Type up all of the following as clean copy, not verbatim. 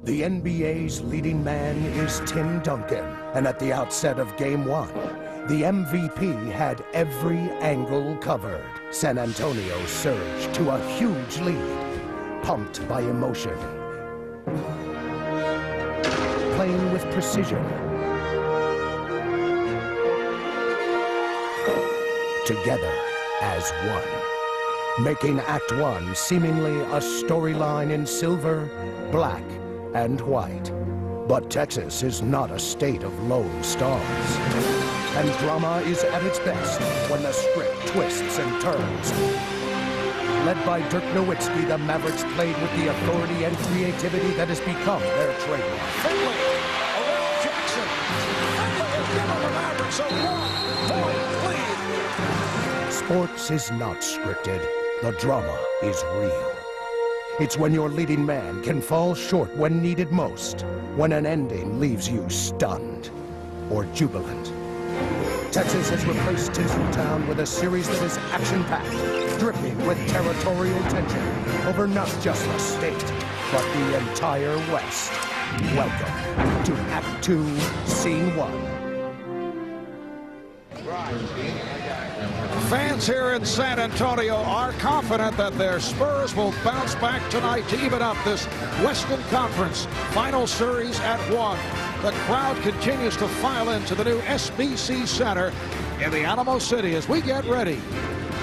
The NBA's leading man is Tim Duncan, and at the outset of Game 1, the MVP had every angle covered. San Antonio surged to a huge lead, pumped by emotion, playing with precision, together as one, making Act 1 seemingly a storyline in silver, black, and white. But Texas is not a state of lone stars. And drama is at its best when the script twists and turns. Led by Dirk Nowitzki, the Mavericks played with the authority and creativity that has become their trademark. Finley, around Jackson. Finley has given the Mavericks a 1-point lead. Sports is not scripted. The drama is real. It's when your leading man can fall short when needed most, when an ending leaves you stunned or jubilant. Texas has replaced Tinseltown with a series that is action-packed, dripping with territorial tension over not just the state, but the entire West. Welcome to Act 2, Scene 1. Fans here in San Antonio are confident that their Spurs will bounce back tonight to even up this Western Conference Final Series at 1. The crowd continues to file into the new SBC Center in the Alamo City as we get ready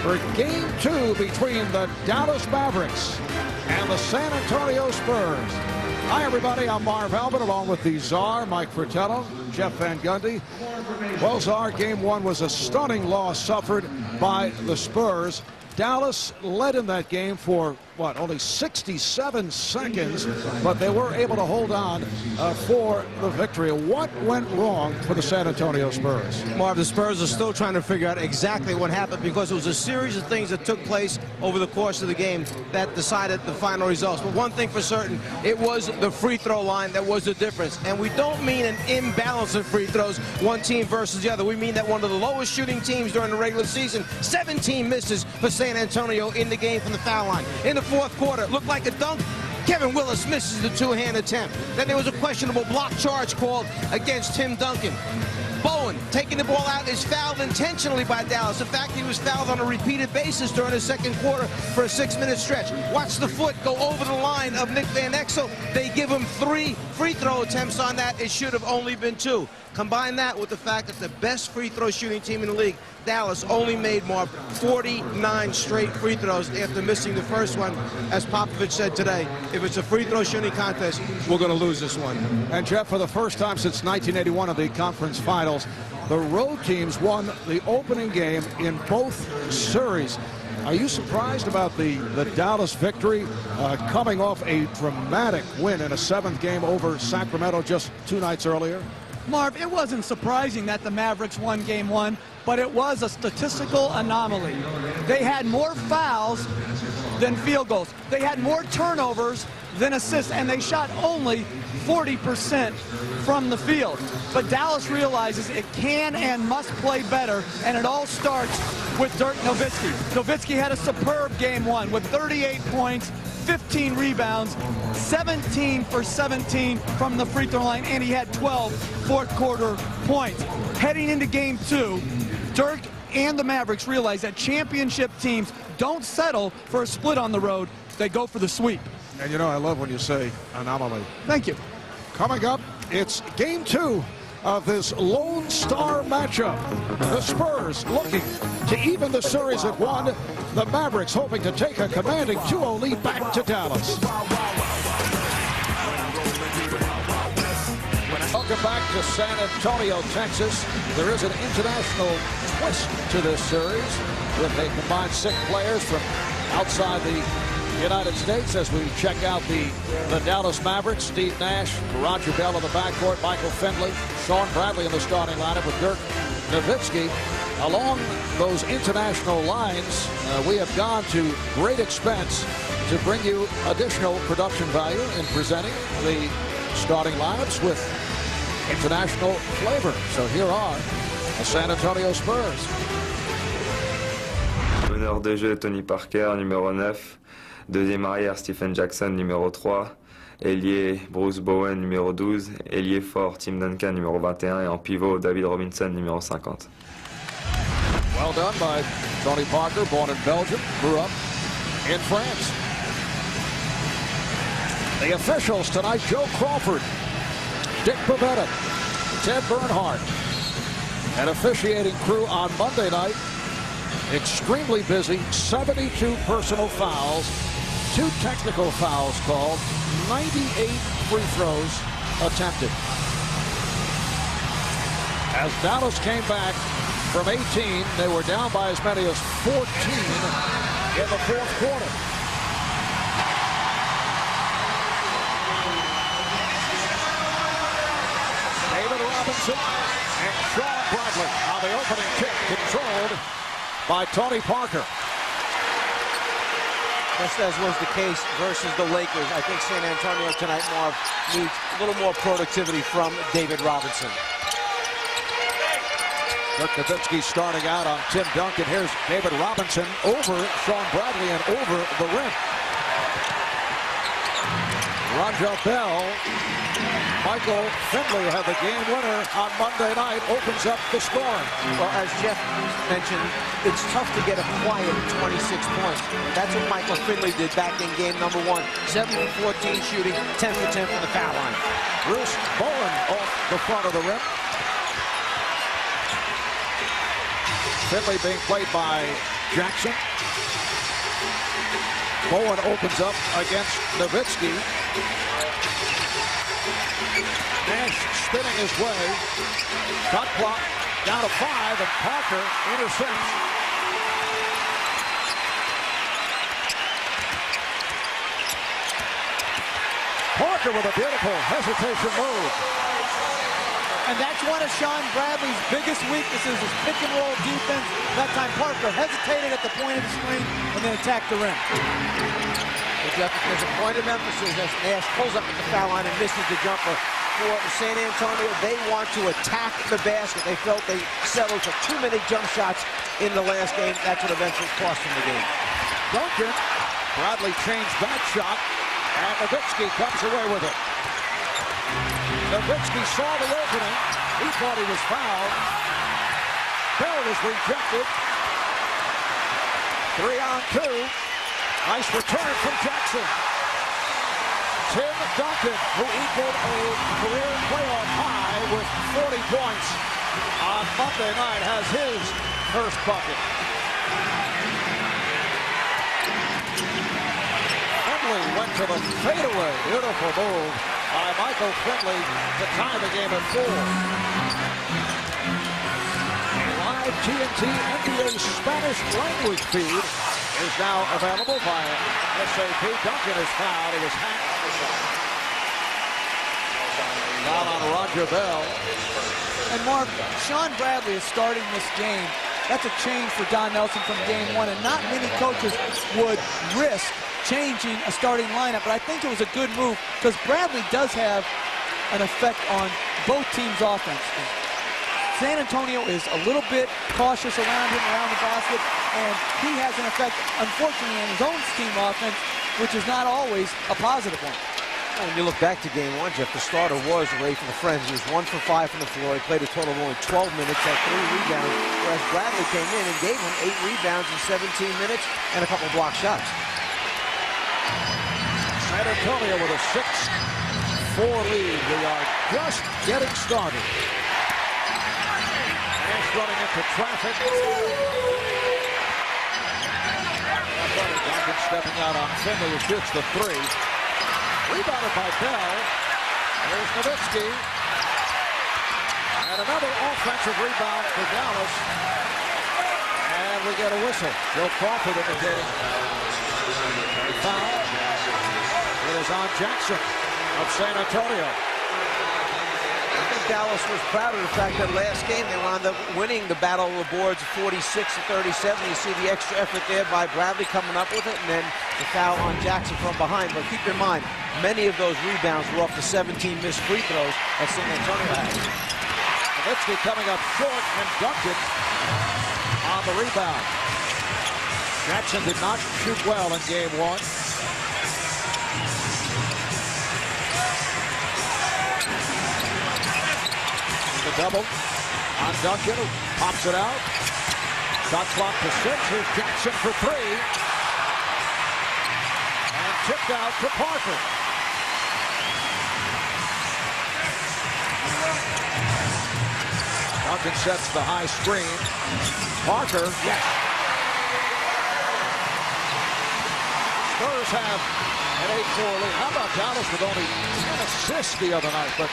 for Game 2 between the Dallas Mavericks and the San Antonio Spurs. Hi, everybody. I'm Marv Albert, along with the Czar, Mike Fratello, Jeff Van Gundy. Well, Czar, Game 1 was a stunning loss suffered by the Spurs. Dallas led in that game for, what, only 67 seconds, but they were able to hold on for the victory. What went wrong for the San Antonio Spurs? Marv, the Spurs are still trying to figure out exactly what happened because it was a series of things that took place over the course of the game that decided the final results. But one thing for certain, it was the free throw line that was the difference. And we don't mean an imbalance of free throws, one team versus the other. We mean that one of the lowest shooting teams during the regular season, 17 misses for San Antonio in the game from the foul line. In the fourth quarter, looked like a dunk. Kevin Willis misses the two-hand attempt. Then there was a questionable block charge called against Tim Duncan. Bowen, taking the ball out, is fouled intentionally by Dallas. In fact, he was fouled on a repeated basis during the second quarter for a 6-minute stretch. Watch the foot go over the line of Nick Van Exel. They give him 3 free throw attempts on that. It should have only been 2. Combine that with the fact that the best free throw shooting team in the league, Dallas, only made more 49 straight free throws after missing the first one. As Popovich said today, if it's a free throw shooting contest, we're going to lose this one. And Jeff, for the first time since 1981 of the conference finals, the road teams won the opening game in both series. Are you surprised about the Dallas victory coming off a dramatic win in a 7th game over Sacramento just 2 nights earlier? Marv, it wasn't surprising that the Mavericks won Game 1, but it was a statistical anomaly. They had more fouls than field goals. They had more turnovers than assists, and they shot only 40% from the field. But Dallas realizes it can and must play better, and it all starts with Dirk Nowitzki. Nowitzki had a superb Game 1 with 38 points, 15 rebounds, 17 for 17 from the free throw line, and he had 12 fourth-quarter points. Heading into Game 2, Dirk and the Mavericks realize that championship teams don't settle for a split on the road. They go for the sweep. And you know, I love when you say anomaly. Thank you. Coming up, it's Game 2 of this Lone Star matchup. The Spurs looking to even the series at 1. The Mavericks hoping to take a commanding 2-0 lead back to Dallas. Welcome back to San Antonio, Texas. There is an international twist to this series with a combined 6 players from outside the United States as we check out the Dallas Mavericks. Steve Nash, Roger Bell in the backcourt, Michael Finley, Sean Bradley in the starting lineup with Dirk Nowitzki. Along those international lines, we have gone to great expense to bring you additional production value in presenting the starting lineups with international flavor. So here are the San Antonio Spurs. Meneur de jeu, Tony Parker, numéro 9. Deuxième arrière, Stephen Jackson, numéro 3. Ailier, Bruce Bowen, numéro 12. Ailier fort, Tim Duncan, numéro 21. Et en pivot, David Robinson, numéro 50. Well done by Tony Parker, born in Belgium, grew up in France. The officials tonight, Joe Crawford, Dick Pavetta, Ted Bernhardt. An officiating crew on Monday night, extremely busy, 72 personal fouls, 2 technical fouls called, 98 free throws attempted. As Dallas came back from 18, they were down by as many as 14 in the fourth quarter. David Robinson and Sean Bradley on the opening kick, controlled by Tony Parker. Just as was the case versus the Lakers, I think San Antonio tonight, Marv, needs a little more productivity from David Robinson. Dirk Nowitzki starting out on Tim Duncan. Here's David Robinson over Sean Bradley and over the rim. Raja Bell, Michael Finley had the game winner on Monday night, opens up the scoring. Well, as Jeff mentioned, it's tough to get a quiet 26 points. That's what Michael Finley did back in game number 1. 7 for 14 shooting, 10 for 10 from the foul line. Bruce Bowen off the front of the rim. Finley being played by Jackson. Bowen opens up against Nowitzki. Nash spinning his way. Shot clock down to 5, and Parker intercepts. Parker with a beautiful hesitation move. And that's one of Sean Bradley's biggest weaknesses is pick and roll defense. That time Parker hesitated at the point of the screen and then attacked the rim. Well, Jeff, there's a point of emphasis as Nash pulls up at the foul line and misses the jumper. For San Antonio, they want to attack the basket. They felt they settled for too many jump shots in the last game. That's what eventually cost them the game. Duncan, Bradley changed that shot, and Nowitzki comes away with it. Nowitzki saw the opening. He thought he was fouled. Bell was rejected. 3 on 2. Nice return from Jackson. Tim Duncan, who equaled a career playoff high with 40 points on Monday night, has his first bucket. Finley went to the fadeaway. Beautiful move by Michael Finley to tie the game at 4. A live TNT NBA Spanish language feed is now available via SAP. Duncan is fouled. He was hacked. Foul on Roger Bell. And Mark, Sean Bradley is starting this game. That's a change for Don Nelson from game 1, and not many coaches would risk changing a starting lineup, but I think it was a good move because Bradley does have an effect on both teams' offense. San Antonio is a little bit cautious around him, around the basket, and he has an effect, unfortunately, on his own team offense, which is not always a positive one. When you look back to game 1, Jeff, the starter was Ray from the Friends. He was 1 for 5 from the floor. He played a total of only 12 minutes, had 3 rebounds, whereas Bradley came in and gave him 8 rebounds in 17 minutes and a couple block shots. San Antonio with a 6-4 lead. We are just getting started. Nash running into traffic. Duncan stepping out on Finley, who shoots the 3. Rebounded by Bell. There's Nowitzki. And another offensive rebound for Dallas. And we get a whistle. Joe Crawford indicating a foul. It is on Jackson of San Antonio. I think Dallas was proud of the fact that last game they wound up winning the battle of the boards 46-37. You see the extra effort there by Bradley coming up with it, and then the foul on Jackson from behind. But keep in mind, many of those rebounds were off the 17 missed free throws that San Antonio had. Nowitzki coming up short, and Duncan on the rebound. Jackson did not shoot well in game 1. double on Duncan, who pops it out. Shot clock to 6. Here's Jackson for 3. And tipped out to Parker. Duncan sets the high screen. Parker, yes. Spurs have an 8-4 lead. How about Dallas with only 10 assists the other night, but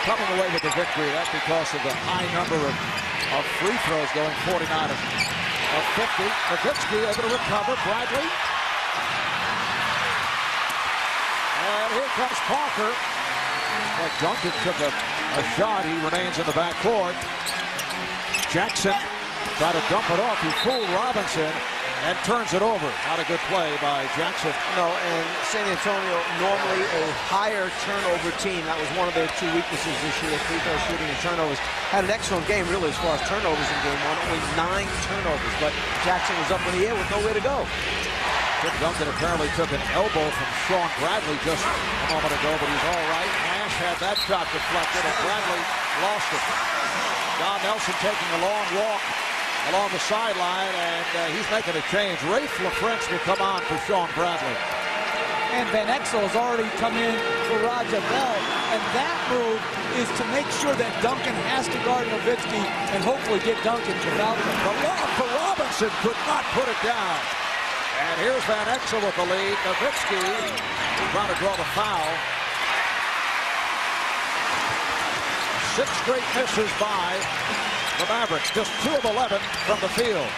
coming away with the victory? That's because of the high number of free throws, going 49 of 50. Nowitzki able to recover. Bradley. And here comes Parker. But Duncan took a shot. He remains in the backcourt. Jackson tried to dump it off. He fooled Robinson and turns it over. Not a good play by Jackson. No, and San Antonio, normally a higher turnover team. That was one of their 2 weaknesses this year, free throw shooting and turnovers. Had an excellent game, really, as far as turnovers in game 1. Only 9 turnovers, but Jackson was up in the air with nowhere to go. Tim Duncan apparently took an elbow from Sean Bradley just a moment ago, but he's all right. Nash had that shot deflected, and Bradley lost it. Don Nelson taking a long walk along the sideline, and he's making a change. Rafe LaFrentz will come on for Sean Bradley. And Van Exel has already come in for Raja Bell, and that move is to make sure that Duncan has to guard Nowitzki and hopefully get Duncan without him. The lob for Robinson could not put it down. And here's Van Exel with the lead. Nowitzki trying to draw the foul. 6 straight misses by the Mavericks. Just 2 of 11 from the field.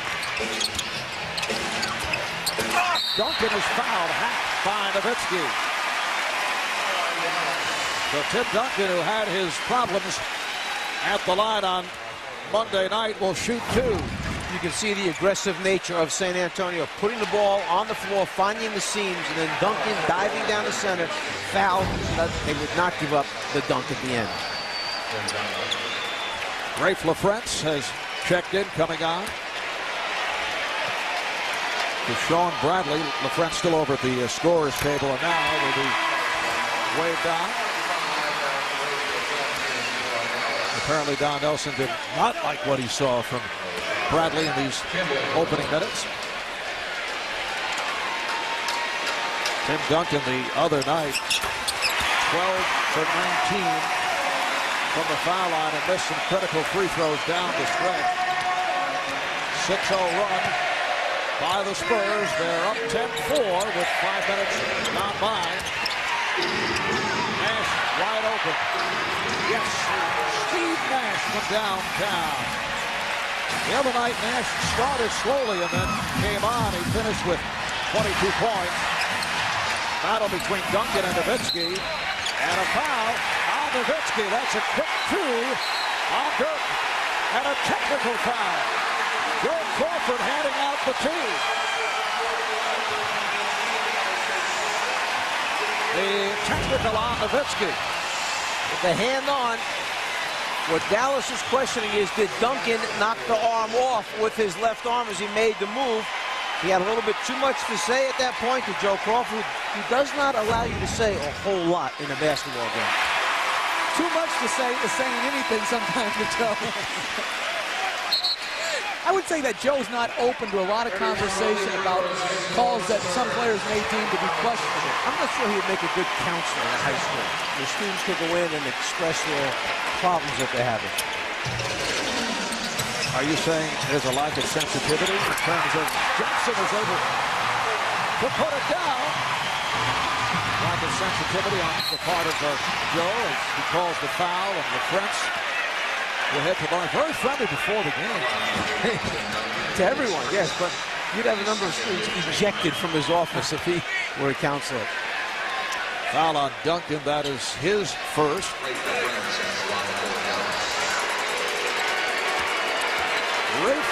Duncan is fouled. Hacked by Nowitzki. So Tim Duncan, who had his problems at the line on Monday night, will shoot 2. You can see the aggressive nature of San Antonio, putting the ball on the floor, finding the seams, and then Duncan diving down the center, fouled so that they would not give up the dunk at the end. Rafe LaFrentz has checked in, coming on. To Sean Bradley. LaFrentz still over at the scorer's table, and now will be waved on. Apparently Don Nelson did not like what he saw from Bradley in these opening minutes. Tim Duncan the other night, 12 for 19 from the foul line, and missed some critical free throws down the stretch. 6-0 run by the Spurs. They're up 10-4 with 5 minutes gone by. Nash wide open. Yes, Steve Nash from downtown. The other night, Nash started slowly and then came on. He finished with 22 points. Battle between Duncan and Nowitzki. And a foul on Nowitzki. That's a quick 2 on Dirk. And a technical foul. Joe Crawford handing out the 2. The technical on Nowitzki. With the hand on. What Dallas is questioning is, did Duncan knock the arm off with his left arm as he made the move? He had a little bit too much to say at that point to Joe Crawford, who does not allow you to say a whole lot in a basketball game. Too much to say is saying anything sometimes to Joe. I would say that Joe's not open to a lot of conversation about calls that some players may deem to be questionable. I'm not sure he would make a good counselor in high school. The students could go in and express their problems that they're having. Are you saying there's a lack of sensitivity in terms of Jackson is able to put it down? Lack of sensitivity on the part of Joe as he calls the foul, and LaFrentz will head to the line. Very friendly before the game. To everyone, yes, but you'd have a number of students ejected from his office if he were a counselor. Foul on Duncan, that is his first. Rafe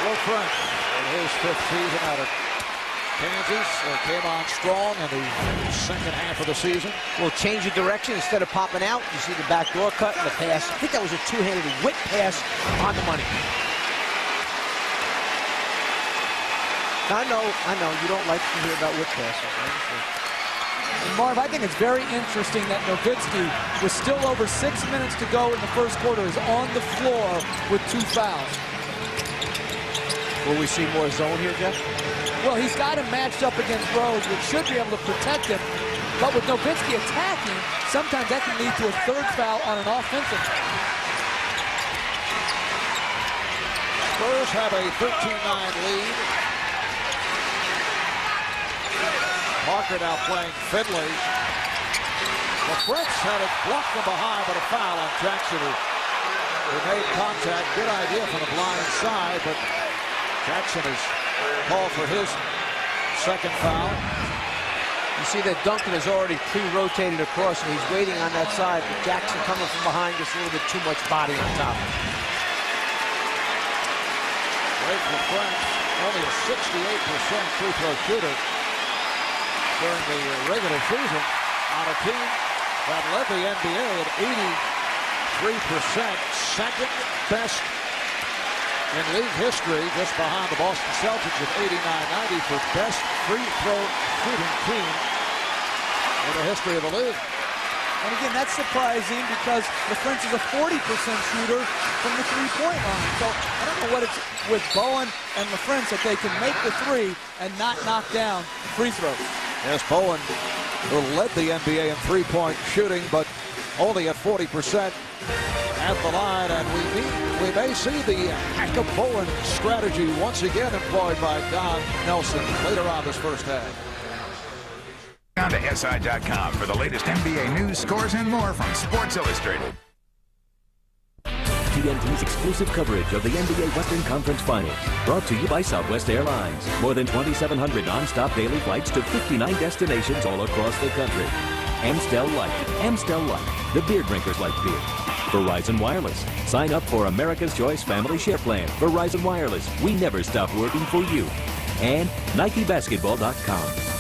LaFrentz in his 5th season out of Kansas. Came on strong in the second half of the season. Will change of direction. Instead of popping out, you see the backdoor cut and the pass. I think that was a two-handed whip pass on the money. I know, you don't like to hear about whip passes. Right? And Marv, I think it's very interesting that Nowitzki, with still over 6 minutes to go in the first quarter, is on the floor with 2 fouls. Will we see more zone here, Jeff? Well, he's got him matched up against Rose, which should be able to protect him. But with Nowitzki attacking, sometimes that can lead to a 3rd foul on an offensive. Spurs have a 13-9 lead. Parker now playing Finley. The French had it blocked from behind, but a foul on Jackson, who made contact. Good idea from the blind side, but Jackson is called for his 2nd foul. You see that Duncan is already pre-rotated across, and he's waiting on that side. But Jackson coming from behind, just a little bit too much body on top. Great for French. Only a 68% free throw shooter during the regular season on a team that led the NBA at 83%, 2nd best in league history, just behind the Boston Celtics at 89-90 for best free throw shooting team in the history of the league. And again, that's surprising because the French is a 40% shooter from the 3-point line. So I don't know what it's with Bowen and the French that they can make the 3 and not knock down free throws. Yes, Bowen, who led the NBA in 3-point shooting, but only at 40% at the line. And we may see the hack of Bowen strategy once again employed by Don Nelson later on this first half. On to SI.com for the latest NBA news, scores, and more from Sports Illustrated. TNT's exclusive coverage of the NBA Western Conference Finals. Brought to you by Southwest Airlines. More than 2,700 non-stop daily flights to 59 destinations all across the country. Amstel Light. Amstel Light. The beer drinkers like beer. Verizon Wireless. Sign up for America's Choice Family Share Plan. Verizon Wireless. We never stop working for you. And NikeBasketball.com.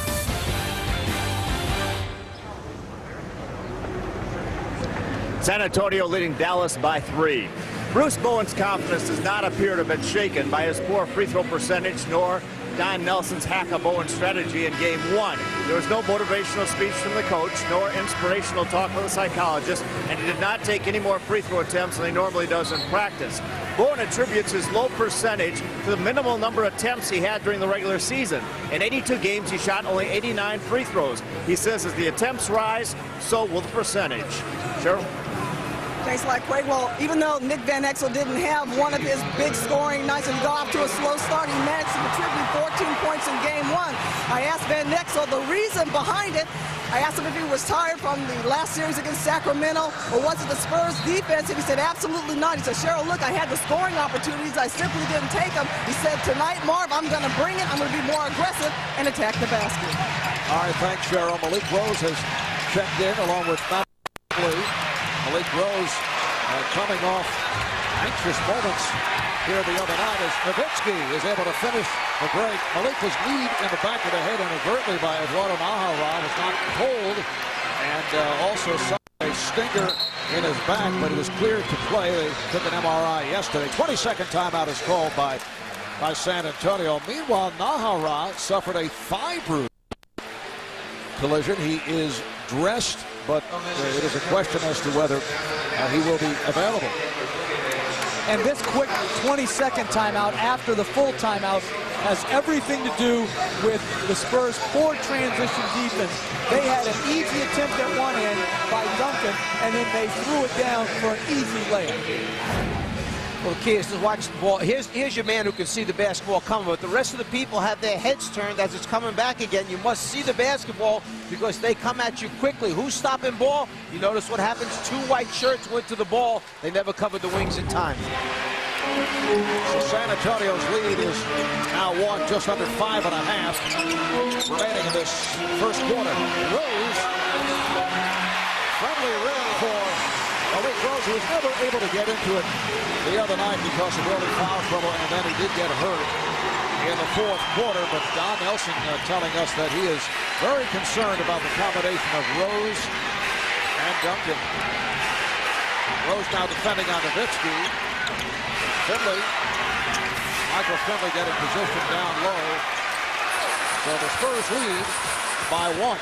San Antonio leading Dallas by 3. Bruce Bowen's confidence does not appear to have been shaken by his poor free throw percentage nor Don Nelson's hack of Bowen strategy in Game 1. There was no motivational speech from the coach nor inspirational talk with the psychologist, and he did not take any more free throw attempts than he normally does in practice. Bowen attributes his low percentage to the minimal number of attempts he had during the regular season. In 82 games, he shot only 89 free throws. He says as the attempts rise, so will the percentage. Cheryl? Thanks a lot, Craig. Well, even though Nick Van Exel didn't have one of his big scoring nights and got off to a slow start, he managed to contribute 14 points in Game 1. I asked Van Exel the reason behind it. I asked him if he was tired from the last series against Sacramento, or was it the Spurs defense? And he said, absolutely not. He said, Cheryl, look, I had the scoring opportunities. I simply didn't take them. He said, tonight, Marv, I'm going to bring it. I'm going to be more aggressive and attack the basket. All right, thanks, Cheryl. Malik Rose has checked in along with Malik Rose coming off anxious moments here the other night as Nowitzki is able to finish the break. Malik was kneed in the back of the head inadvertently by Eduardo Mahara. Was not cold and also suffered a stinger in his back, but he was cleared to play. They took an MRI yesterday. 22nd timeout is called by San Antonio. Meanwhile, Nahara suffered a thigh bruise collision. He is dressed, but it is a question as to whether he will be available. And this quick 22nd timeout after the full timeout has everything to do with the Spurs' poor transition defense. They had an easy attempt at one end by Duncan, and then they threw it down for an easy layup. Well, the key is to watch the ball. Here's your man who can see the basketball coming, but the rest of the people have their heads turned as it's coming back again. You must see the basketball because they come at you quickly. Who's stopping ball? You notice what happens? 2 white shirts went to the ball. They never covered the wings in time. So San Antonio's lead is now just under 5.5 remaining in this first quarter. Rose, friendly rim for Malik Rose, who was never able to get into it the other night because of early foul trouble, and then he did get hurt in the fourth quarter. But Don Nelson telling us that he is very concerned about the combination of Rose and Duncan. Rose now defending on Nowitzki. Finley, Michael Finley getting position down low. So the Spurs lead by 1.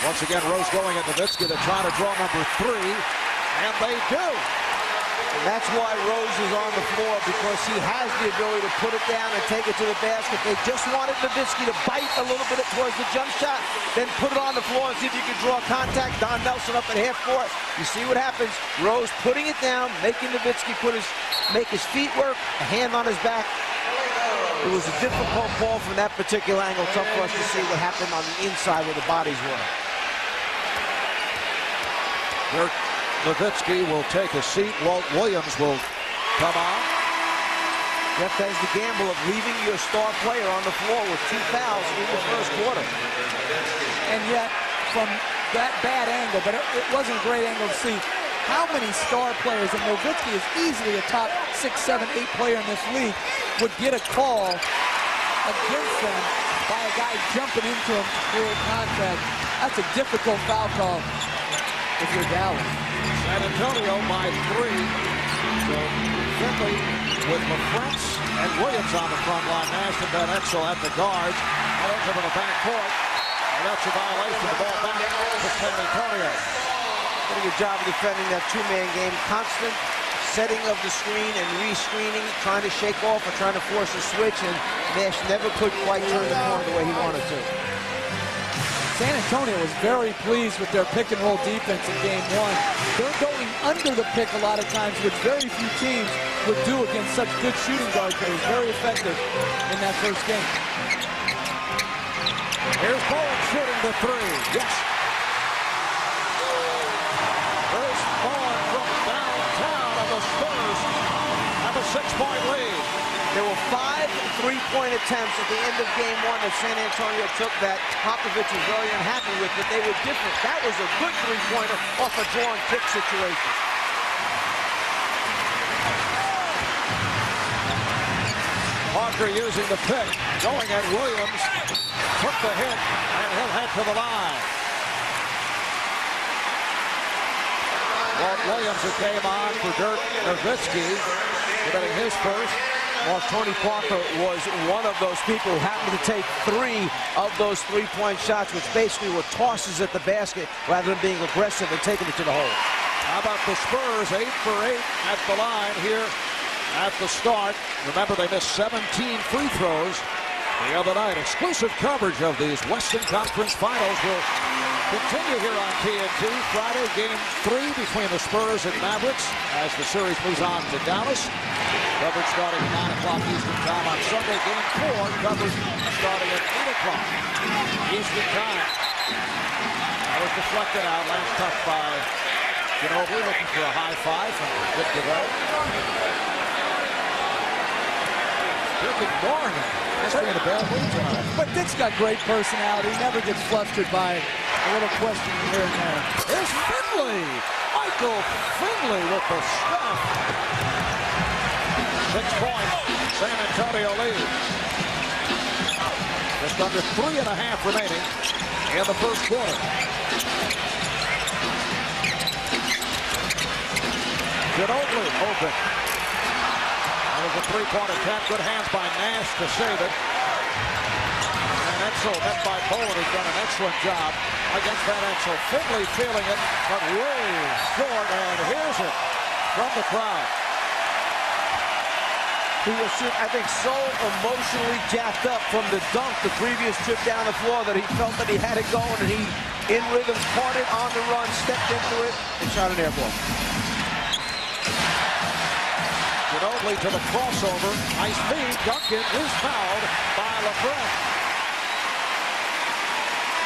Once again, Rose going at Nowitzki to try to draw number 3, and they do. And that's why Rose is on the floor, because he has the ability to put it down and take it to the basket. They just wanted Nowitzki to bite a little bit towards the jump shot, then put it on the floor and see if you can draw contact. Don Nelson up at half court. You see what happens. Rose putting it down, making Nowitzki make his feet work, a hand on his back. It was a difficult ball from that particular angle. Tough for us to see what happened on the inside where the bodies were. Dirk Nowitzki will take a seat. Walt Williams will come on. Jeff has the gamble of leaving your star player on the floor with 2 fouls in the first quarter. And yet, from that bad angle, but it wasn't a great angle to see how many star players, and Nowitzki is easily a top 6, 7, 8 player in this league, would get a call against them by a guy jumping into him to create contact. That's a difficult foul call if you're Dallas. San Antonio by 3. So Finley with LaFrance and Williams on the front line. Nash and Van Exel at the guards. Out into the back court. And that's a violation. The ball back to San Antonio. Doing a good job of defending that 2-man game. Constant setting of the screen and re-screening, trying to shake off or trying to force a switch, and Nash never could quite turn the corner the way he wanted to. San Antonio was very pleased with their pick-and-roll defense in Game 1. They're going under the pick a lot of times, which very few teams would do against such good shooting guards. They were very effective in that first game. Here's Bowen shooting the 3. Yes. There's Bowen from downtown, and the Spurs have a 6-point lead. There were 5 3-point attempts at the end of Game 1 that San Antonio took that Popovich was very unhappy with, but they were different. That was a good 3-pointer off a draw and kick situation. Parker using the pick, going at Williams, took the hit, and he'll head to the line. Walt Williams, who came on for Dirk Nowitzki, getting his first. Well, Tony Parker was one of those people who happened to take 3 of those 3-point shots, which basically were tosses at the basket rather than being aggressive and taking it to the hole. How about the Spurs, 8 for 8 at the line here at the start. Remember, they missed 17 free throws the other night. Exclusive coverage of these Western Conference Finals will continue here on TNT. Friday, Game 3 between the Spurs and Mavericks as the series moves on to Dallas. Coverage starting at 9 o'clock Eastern Time on Sunday. Game 4 coverage starting at 8 o'clock Eastern Time. That was deflected out. Last touch by Ginobili, looking for a high 5 from Dick DeVoe. Dick ignoring him. That's being a bad move tonight. But Dick's got great personality. He never gets flustered by a little question here and there. Here's Finley. Michael Finley with the stuff. 6 points. San Antonio leads. Just under 3.5 remaining in the first quarter. Ginobili open. That was a 3-point attempt. Good hands by Nash to save it. And Exel met by Bowen, who's done an excellent job against Van Exel. Finley feeling it, but way short, and here's it from the crowd. He was, I think, so emotionally jacked up from the dunk the previous trip down the floor that he felt that he had it going, and he, in rhythm, caught it on the run, stepped into it, and shot an air ball. Ginobili to the crossover. Nice feed. Duncan is fouled by LaFrance.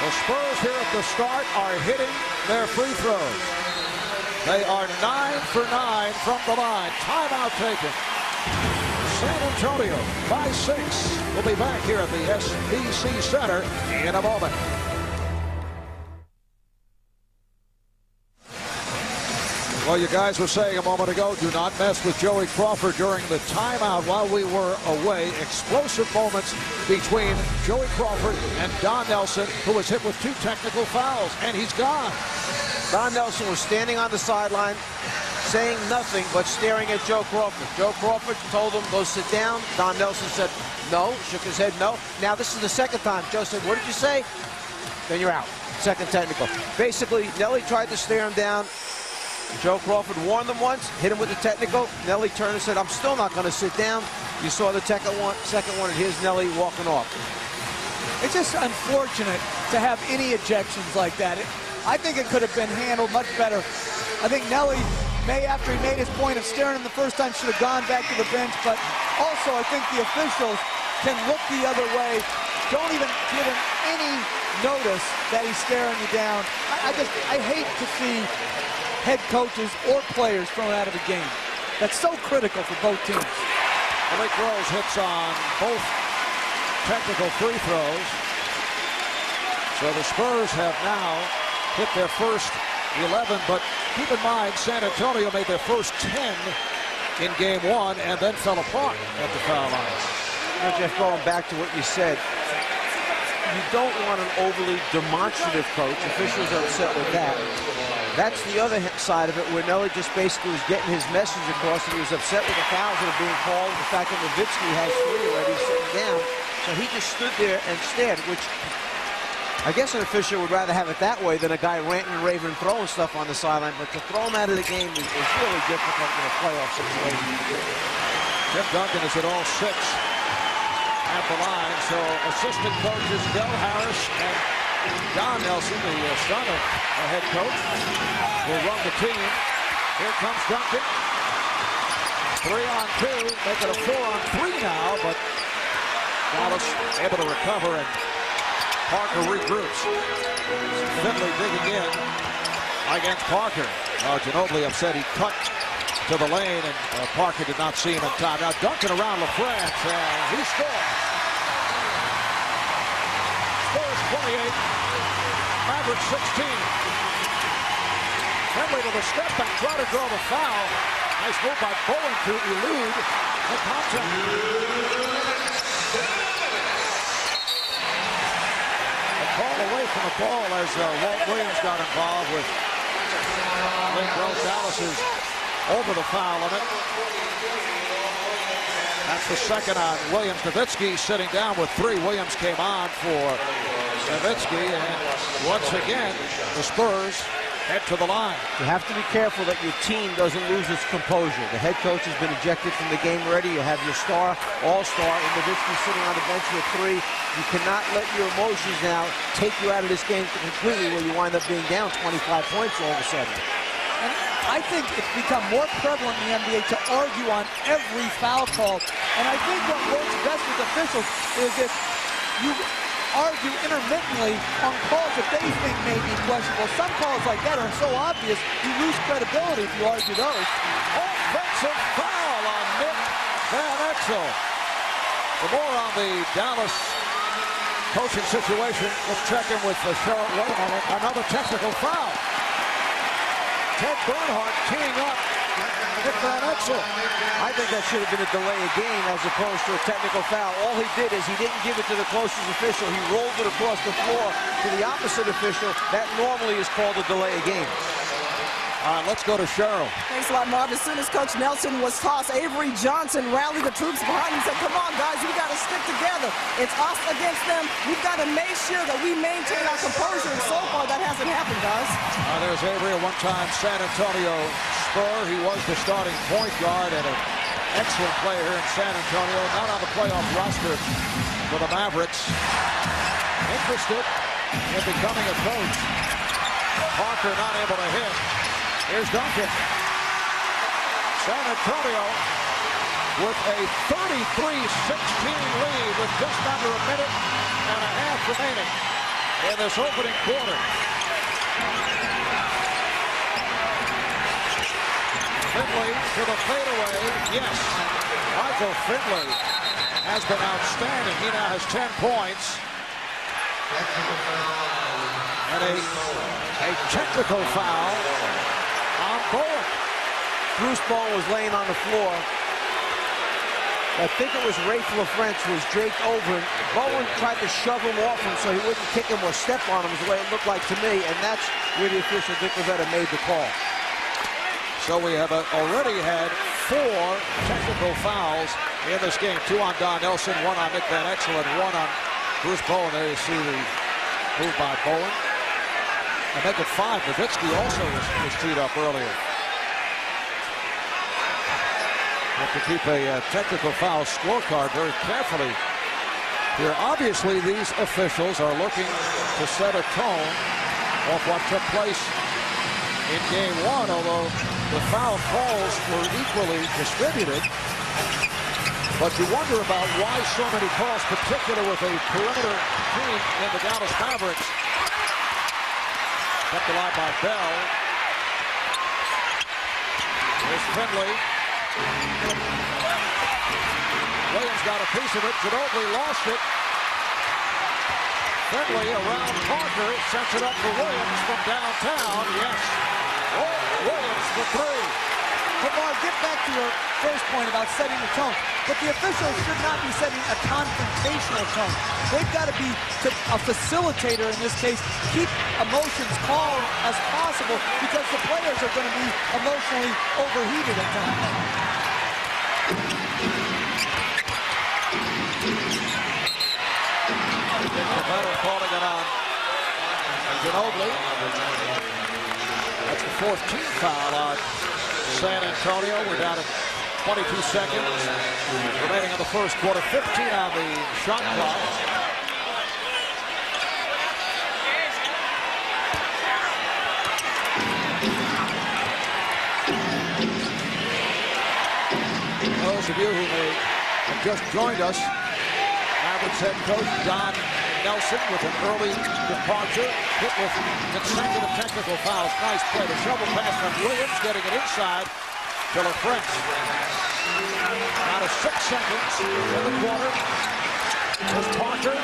The Spurs here at the start are hitting their free throws. They are 9 for 9 from the line. Timeout taken. San Antonio by 6. We'll be back here at the SBC Center in a moment. Well, you guys were saying a moment ago, do not mess with Joey Crawford during the timeout while we were away. Explosive moments between Joey Crawford and Don Nelson, who was hit with 2 technical fouls, and he's gone. Don Nelson was standing on the sideline, saying nothing but staring at Joe Crawford. Joe Crawford told him, go sit down. Don Nelson said no, shook his head no. Now this is the second time. Joe said, what did you say? then you're out. Second technical. Basically, Nelly tried to stare him down. Joe Crawford warned them once, hit him with the technical. Nelly turned and said, I'm still not going to sit down. You saw the second one, and here's Nelly walking off. It's just unfortunate to have any ejections like that. I think it could have been handled much better. I think Nelly may, after he made his point of staring him the first time, should have gone back to the bench. But also, I think the officials can look the other way. Don't even give him any notice that he's staring you down. I hate to see head coaches or players thrown out of the game. That's so critical for both teams. Malik Rose hits on both technical free throws. So the Spurs have now hit their first 11, but keep in mind San Antonio made their first 10 in game one and then fell apart at the foul line. You know, Jeff, going back to what you said, you don't want an overly demonstrative coach. Officials are upset with that. That's the other side of it, where Nelly just basically was getting his message across, and he was upset with the fouls that are being called, the fact that Nowitzki has 3 already sitting down. So he just stood there and stared, which I guess an official would rather have it that way than a guy ranting and raving and throwing stuff on the sideline. But to throw him out of the game is really difficult in a playoff situation. Tim Duncan is at all 6 at the line. So assistant coaches Del Harris and Don Nelson, the son of the head coach, will run the team. Here comes Duncan. 3-on-2, make it a 4-on-3 now, but Dallas able to recover, and Parker regroups. Finley digging in against Parker. Ginobili upset he cut to the lane, and Parker did not see him in time. Now Duncan around LaFrance, and he scores. Spurs 28, Mavericks 16. Finley to the step and try to draw the foul. Nice move by Bowen to elude the contact. A call away from the ball as Walt Williams got involved with Lindros. Dallas is over the foul limit. That's the second on Williams. Nowitzki sitting down with 3. Williams came on for Nowitzki, and once again, the Spurs head to the line. You have to be careful that your team doesn't lose its composure. The head coach has been ejected from the game already. You have your star, all-star, and Nowitzki sitting on the bench with 3. You cannot let your emotions now take you out of this game completely, where you wind up being down 25 points all of a sudden. And I think it's become more prevalent in the NBA to argue on every foul call. And I think what works best with officials is if you argue intermittently on calls that they think may be questionable. Some calls like that are so obvious, you lose credibility if you argue those. Offensive foul on Nick Van Exel. For more on the Dallas coaching situation, let's check in with Charlotte. Wait a moment, another technical foul. Ted Bernhardt teeing up Nick Van Exel. I think that should have been a delay of game as opposed to a technical foul. All he did is he didn't give it to the closest official. He rolled it across the floor to the opposite official. That normally is called a delay of game. All right, let's go to Cheryl. Thanks a lot, Marv. As soon as Coach Nelson was tossed, Avery Johnson rallied the troops behind him and said, come on, guys, we got to stick together. It's us against them. We've got to make sure that we maintain our composure, and so far that hasn't happened, guys. There's Avery, a one-time San Antonio Spur. He was the starting point guard and an excellent player in San Antonio, not on the playoff roster for the Mavericks. Interested in becoming a coach. Parker not able to hit. Here's Duncan. San Antonio with a 33-16 lead with just under a minute and a half remaining in this opening quarter. Finley to the fadeaway. Yes, Michael Finley has been outstanding. He now has 10 points. And a technical foul on Bowen. Bruce Bowen was laying on the floor. I think it was Rafe LaFrance who was draped over him. Bowen tried to shove him off him so he wouldn't kick him or step on him, is the way it looked like to me, and that's where the official, Dick Rivetta, made the call. So we have already had 4 technical fouls in this game. 2 on Don Nelson, 1 on Nick Van Exel, and 1 on Bruce Bowen. There you see the move by Bowen. And make it 5. Nowitzki also was teed up earlier. Have to keep a technical foul scorecard very carefully here. Obviously, these officials are looking to set a tone of what took place in game 1, although the foul calls were equally distributed. But you wonder about why so many calls, particularly with a perimeter team in the Dallas Mavericks. Kept alive by Bell. Here's Finley. Williams got a piece of it. Ginobili lost it. Finley around Parker. Sets it up for Williams from downtown. Yes. Oh, Williams for 3. But Mark, get back to your first point about setting the tone. But the officials should not be setting a confrontational tone. They've got to be a facilitator in this case. Keep emotions calm as possible because the players are going to be emotionally overheated at times. Better calling it on Ginobili. That's the 14th foul on San Antonio. We're down to 22 seconds remaining in the first quarter. 15 on the shot clock. Those of you who may have just joined us, Mavericks head coach Don Nelson with an early departure, hit with consecutive technical fouls. Nice play. The shovel pass from Williams, getting it inside to LaFrench. Out of 6 seconds in the quarter. There's Parker.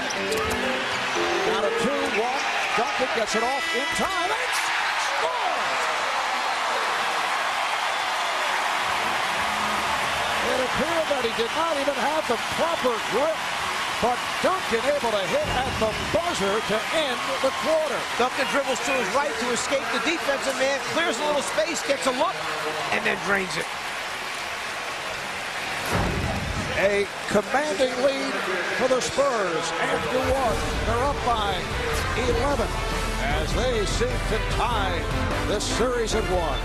Out of 2, 1. Duncan gets it off in time and scores! It appeared that he did not even have the proper grip. But Duncan able to hit at the buzzer to end the quarter. Duncan dribbles to his right to escape the defensive man, clears a little space, gets a look, and then drains it. A commanding lead for the Spurs after 1. They're up by 11 as they seem to tie this series at 1.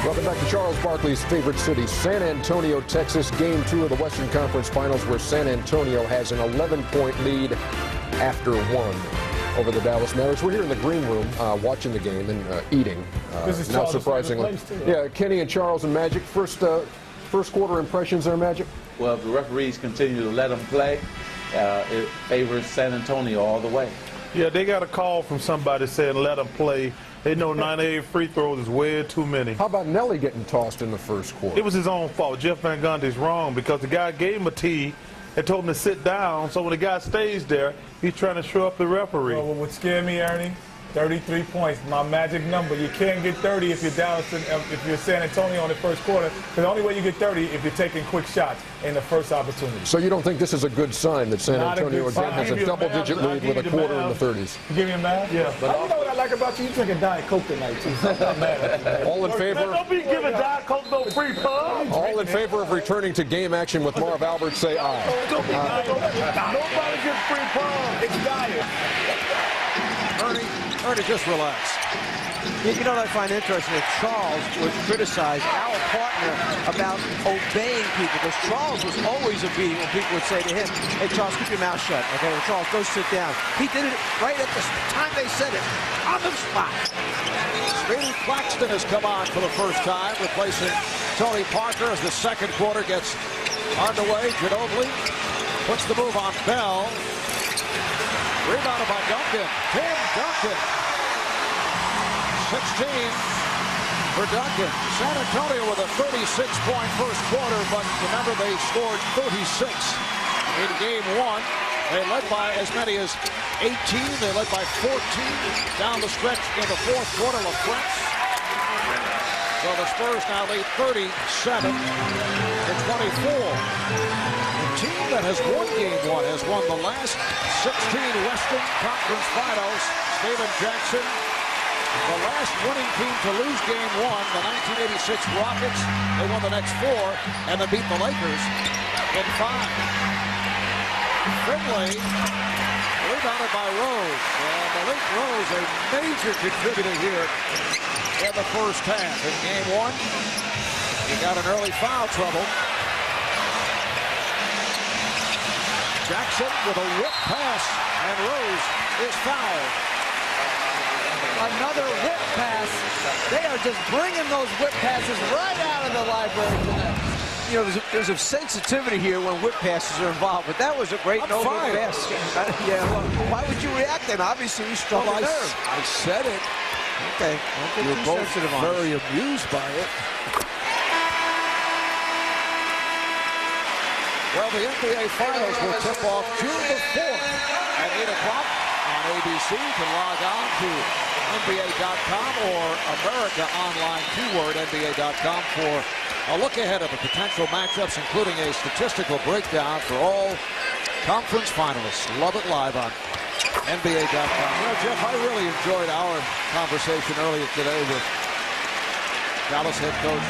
Welcome back to Charles Barkley's favorite city, San Antonio, Texas. Game 2 of the Western Conference Finals, where San Antonio has an 11-point lead after 1 over the Dallas Mavericks. We're here in the green room watching the game and eating. This is not surprisingly. Yeah, Kenny and Charles and Magic. First quarter impressions there, Magic? Well, if the referees continue to let them play, it favors San Antonio all the way. Yeah, they got a call from somebody saying let them play. They know 98 free throws is way too many. How about Nelly getting tossed in the first quarter? It was his own fault. Jeff Van Gundy's wrong because the guy gave him a tee and told him to sit down. So when the guy stays there, he's trying to show up the referee. Well, what would scare me, Ernie? 33 points, my magic number. You can't get 30 if you're Dallas, if you're San Antonio in the first quarter. Because the only way you get 30 if you're taking quick shots in the first opportunity. So you don't think this is a good sign that San Antonio again has a double-digit lead with a quarter in the 30s? You give me a math? Yeah. But you know what I like about you? You drinking Diet Coke tonight, too. So I'm not mad at you. All in favor? Don't be giving Diet Coke no free pub. All in favor of returning to game action with Marv Albert, say aye. Nobody gets free pub. It's Diet. Ernie, just relax. You know what I find interesting? That Charles would criticize our partner about obeying people, because Charles was always obedient when people would say to him, hey, Charles, keep your mouth shut. Okay, well, Charles, go sit down. He did it right at the time they said it, on the spot. Steve Claxton has come on for the first time, replacing Tony Parker as the second quarter gets underway. Ginobili puts the move on Bell. Rebounded by Duncan. Tim Duncan. 16 for Duncan. San Antonio with a 36-point first quarter, but remember they scored 36 in game 1. They led by as many as 18. They led by 14 down the stretch in the fourth quarter. LaFrench. So the Spurs now lead 37 to 24. The team that has won game 1 has won the last 16 Western Conference Finals. Steven Jackson The last winning team to lose game one, the 1986 Rockets. They won the next 4 and then beat the Lakers in 5. Finley rebounded by Rose. And Malik Rose, a major contributor here in the first half. In game one, he got an early foul trouble. Jackson with a whip pass, and Rose is fouled. Another whip pass. They are just bringing those whip passes right out of the library tonight. You know, there's a sensitivity here when whip passes are involved, but that was a great no-whip pass. Yeah, well, why would you react then? Obviously, you struck a nerve. I said it. Okay. You're both very amused by it. Well, the NBA Finals will tip off June the 4th at 8 o'clock on ABC. You can log on to NBA.com or America Online, keyword NBA.com, for a look ahead of the potential matchups, including a statistical breakdown for all conference finalists. Love it live on NBA.com. You know, Jeff, I really enjoyed our conversation earlier today with Dallas head coach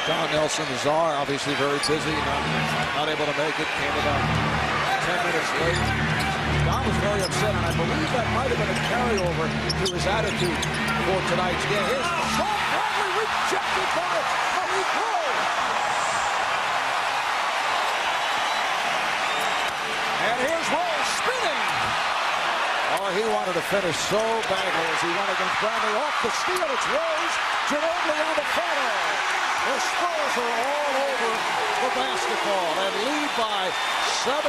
Don Nelson. The Czar, obviously very busy, not able to make it, came about 10 minutes late. Don was very upset, and I believe that might have been a carryover to his attitude for tonight's game. Here's Sean Bradley rejected by Malik Rose. And here's Rose spinning. Oh, he wanted to finish so badly as he went against Bradley. Off the steal, it's Rose. Ginobili on the follow. The Spurs are all over the basketball and lead by 17.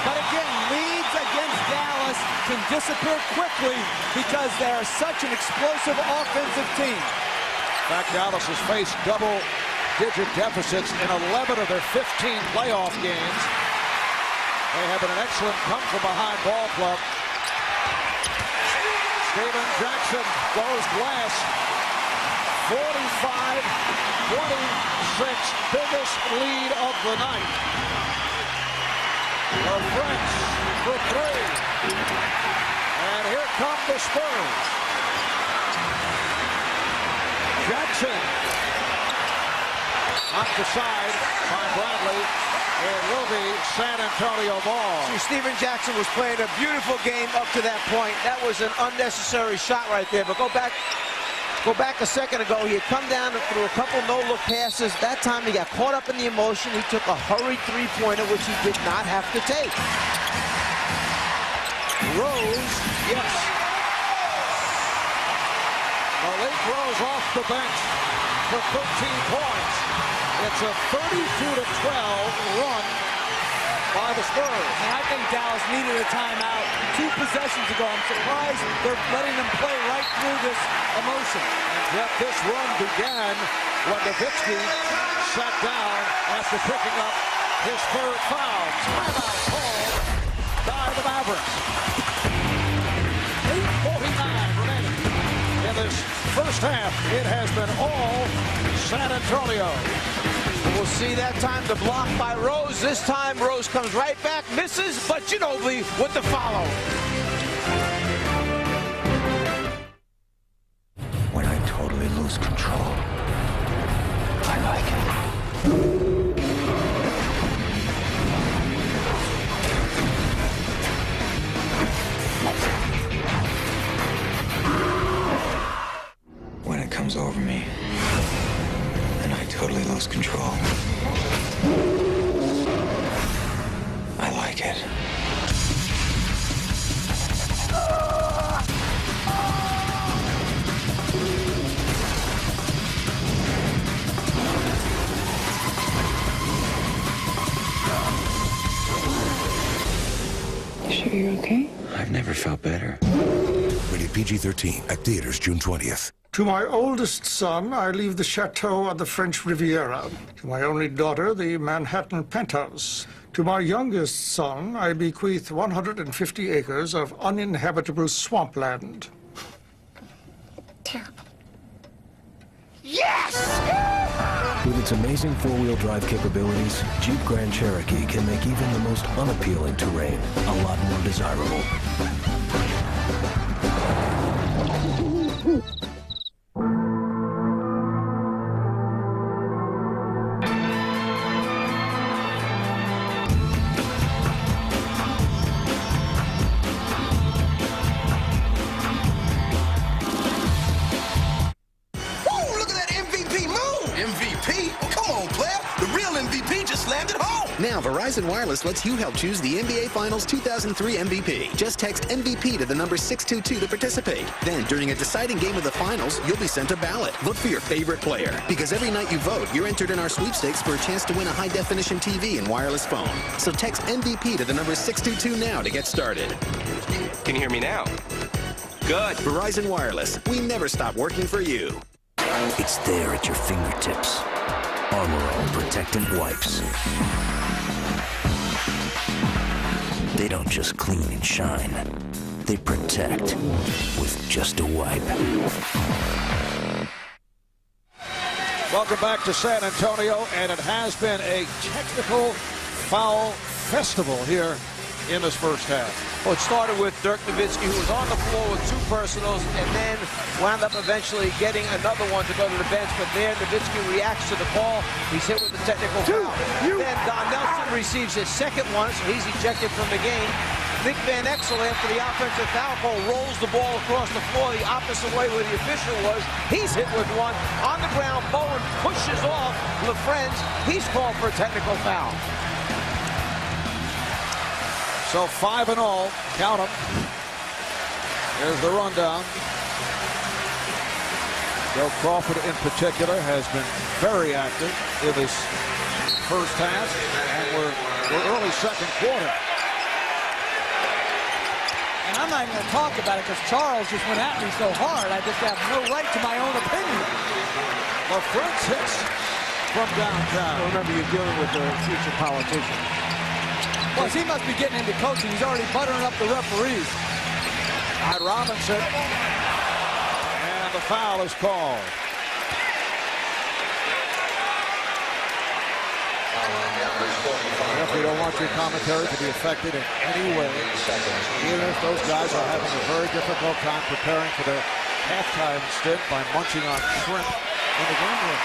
But again, leads against Dallas can disappear quickly because they are such an explosive offensive team. In fact, Dallas has faced double-digit deficits in 11 of their 15 playoff games. They have been an excellent come-from-behind ball club. Steven Jackson goes glass. 45-26, biggest lead of the night. The French for 3. And here come the Spurs. Jackson knocked aside by Bradley. It will be San Antonio ball. See, Steven Jackson was playing a beautiful game up to that point. That was an unnecessary shot right there. But go back a second ago, he had come down through a couple no-look passes. That time he got caught up in the emotion. He took a hurried three-pointer, which he did not have to take. Rose, yes. Malik Rose off the bench for 13 points. It's a 32-12 run by the Spurs. And I think Dallas needed a timeout 2 possessions ago. I'm surprised they're letting them play right through this emotion. And Jeff, this run began when Nowitzki sat down after picking up his 3rd foul. Timeout called by the Mavericks. 8:49 remaining in this first half. It has been all San Antonio. We'll see that time the block by Rose. This time Rose comes right back, misses, but Ginobili with the follow. When I totally lose control, I like it. When it comes over me, and I totally lose control, I like it. You sure you're okay? I've never felt better. Rated PG-13 at theaters June 20th. To my oldest son, I leave the chateau on the French Riviera. To my only daughter, the Manhattan penthouse. To my youngest son, I bequeath 150 acres of uninhabitable swampland. Terrible. Yes! With its amazing four-wheel drive capabilities, Jeep Grand Cherokee can make even the most unappealing terrain a lot more desirable. MVP? Come on, player. The real MVP just slammed it home. Now, Verizon Wireless lets you help choose the NBA Finals 2003 MVP. Just text MVP to the number 622 to participate. Then, during a deciding game of the finals, you'll be sent a ballot. Vote for your favorite player. Because every night you vote, you're entered in our sweepstakes for a chance to win a high-definition TV and wireless phone. So text MVP to the number 622 now to get started. Can you hear me now? Good. Verizon Wireless. We never stop working for you. It's there at your fingertips. Armor All Protectant Wipes. They don't just clean and shine. They protect with just a wipe. Welcome back to San Antonio, and it has been a technical foul festival here in this first half. Well, it started with Dirk Nowitzki, who was on the floor with 2 personals, and then wound up eventually getting another one to go to the bench. But there, Nowitzki reacts to the call. He's hit with the technical foul. Then Don Nelson receives his second one, so he's ejected from the game. Nick Van Exel, after the offensive foul call, rolls the ball across the floor the opposite way where the official was. He's hit with one. On the ground, Bowen pushes off LaFrenz. He's called for a technical foul. So 5 and all, count them. Here's the rundown. Joe Crawford in particular has been very active in this first half, and we're early second quarter. And I'm not even going to talk about it because Charles just went at me so hard. I just have no right to my own opinion. LaFrenz hits from downtown. Remember, you're dealing with a future politician. Plus, he must be getting into coaching. He's already buttering up the referees. At Robinson. And the foul is called. If you don't want your commentary to be affected in any way, even if those guys are having a very difficult time preparing for their halftime stint by munching on shrimp in the game room.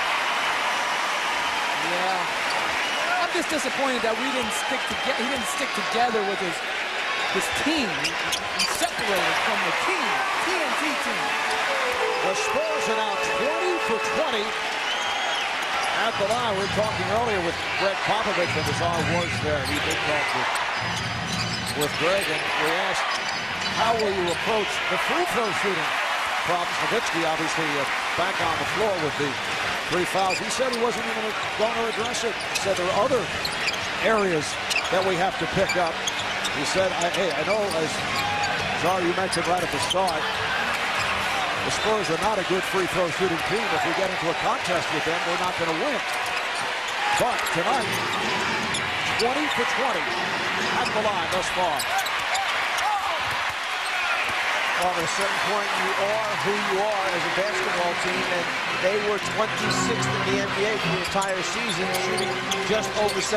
Yeah. I'm just disappointed that we didn't stick together. He didn't stick together with his team. He separated from the team, TNT team. The Spurs are now 20 for 20 at the line. We were talking earlier with Greg Popovich, and his arm was there. He did talk with Greg, and we asked, how will you approach the free throw shooting problems? Nowitzki obviously back on the floor with the 3 fouls. He said he wasn't even going to address it. He said there are other areas that we have to pick up. He said, hey, I know, as Czar, you mentioned right at the start, the Spurs are not a good free throw shooting team. If we get into a contest with them, we're not going to win. But tonight, 20 for 20 at the line thus far. Well, at a certain point, you are who you are as a basketball team, and they were 26th in the NBA for the entire season, shooting just over 72%.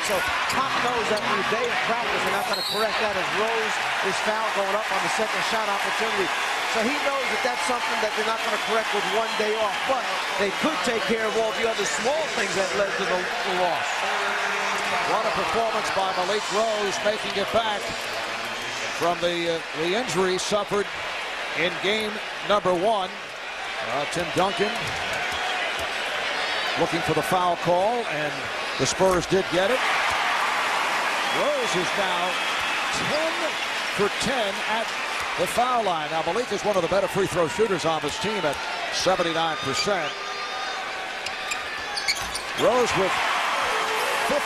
So Pop knows that on the day of practice, they're not going to correct that as Rose is fouled going up on the second shot opportunity. So he knows that that's something that they're not going to correct with one day off, but they could take care of all the other small things that led to the loss. What a performance by Malik Rose, making it back from the injury suffered in game number 1. Tim Duncan looking for the foul call, and the Spurs did get it. Rose is now 10 for 10 at the foul line. Now, Malik is one of the better free throw shooters on this team at 79%. Rose with 15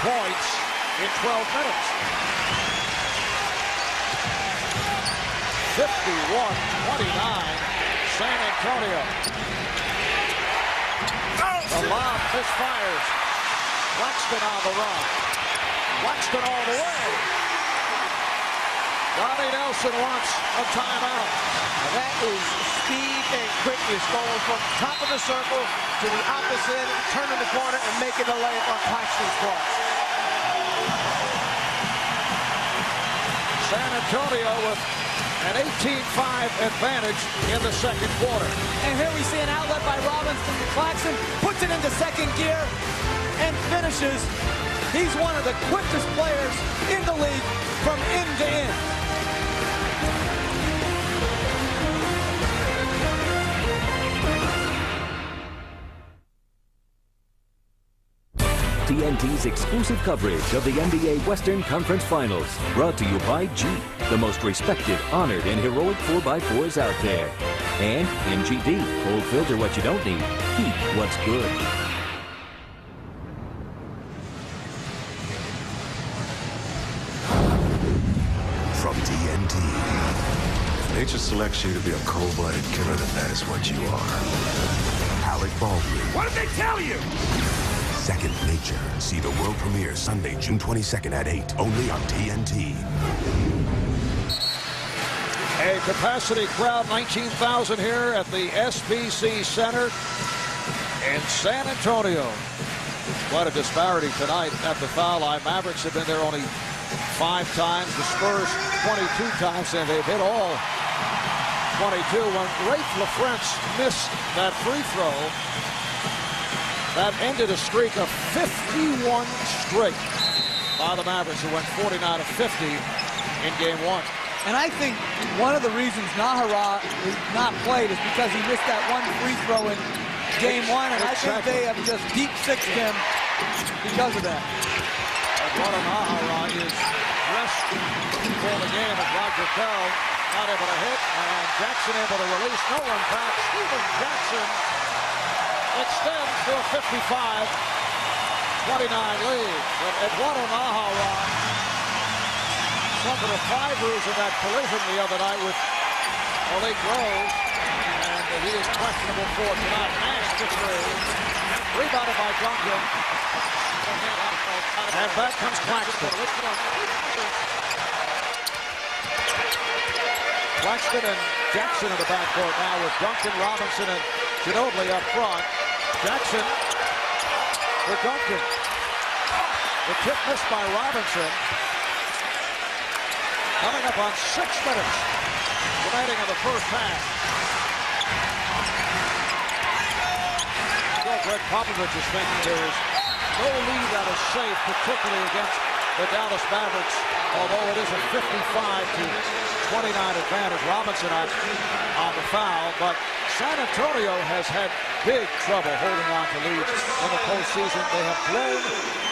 points in 12 minutes. 51-29, San Antonio. The lob misfires. Claxton on the run. Claxton all the way. Donnie Nelson wants a timeout. Now that is speed and quickness, going from top of the circle to the opposite end, turning the corner and making the layup on Claxton's cross. San Antonio with an 18-5 advantage in the second quarter. And here we see an outlet by Robinson to Claxton, puts it into second gear, and finishes. He's one of the quickest players in the league from end to end. TNT's exclusive coverage of the NBA Western Conference Finals. Brought to you by Jeep, the most respected, honored, and heroic 4x4s out there. And MGD, cold filter what you don't need, heat what's good. From TNT. If nature selects you to be a cold-blooded killer, then that is what you are. Alec Baldwin. What did they tell you? Second Nature. See the world premiere Sunday, June 22nd at 8, only on TNT. A capacity crowd, 19,000 here at the SBC Center in San Antonio. Quite a disparity tonight at the foul line. Mavericks have been there only 5 times. The Spurs 22 times, and they've hit all 22. When Rafe LaFrentz missed that free throw, that ended a streak of 51 straight by the Mavericks, who went 49 of 50 in game 1. And I think one of the reasons Nahara is not played is because he missed that one free throw in game 1, and I think they have just deep sixed him because of that. Eduardo Nahara is dressed for the game as Roger Bell not able to hit, and Jackson able to release. No one back. Steven Jackson extends to a 55-29 lead. But Eduardo Nahara suffered a thigh bruise in that collision the other night with Malik Rose, and he is questionable for tonight. Nash to 3. Rebounded by Duncan. And back comes Claxton. Claxton and Jackson in the backcourt now with Duncan, Robinson, and Ginobili up front. Jackson for Duncan. The tip missed by Robinson. Coming up on 6 minutes remaining in the first half. Well, Greg Popovich is thinking there is no lead that is safe, particularly against the Dallas Mavericks, although it is a 55-29 advantage. Robinson on the foul, but San Antonio has had big trouble holding on to leads in the postseason. They have blown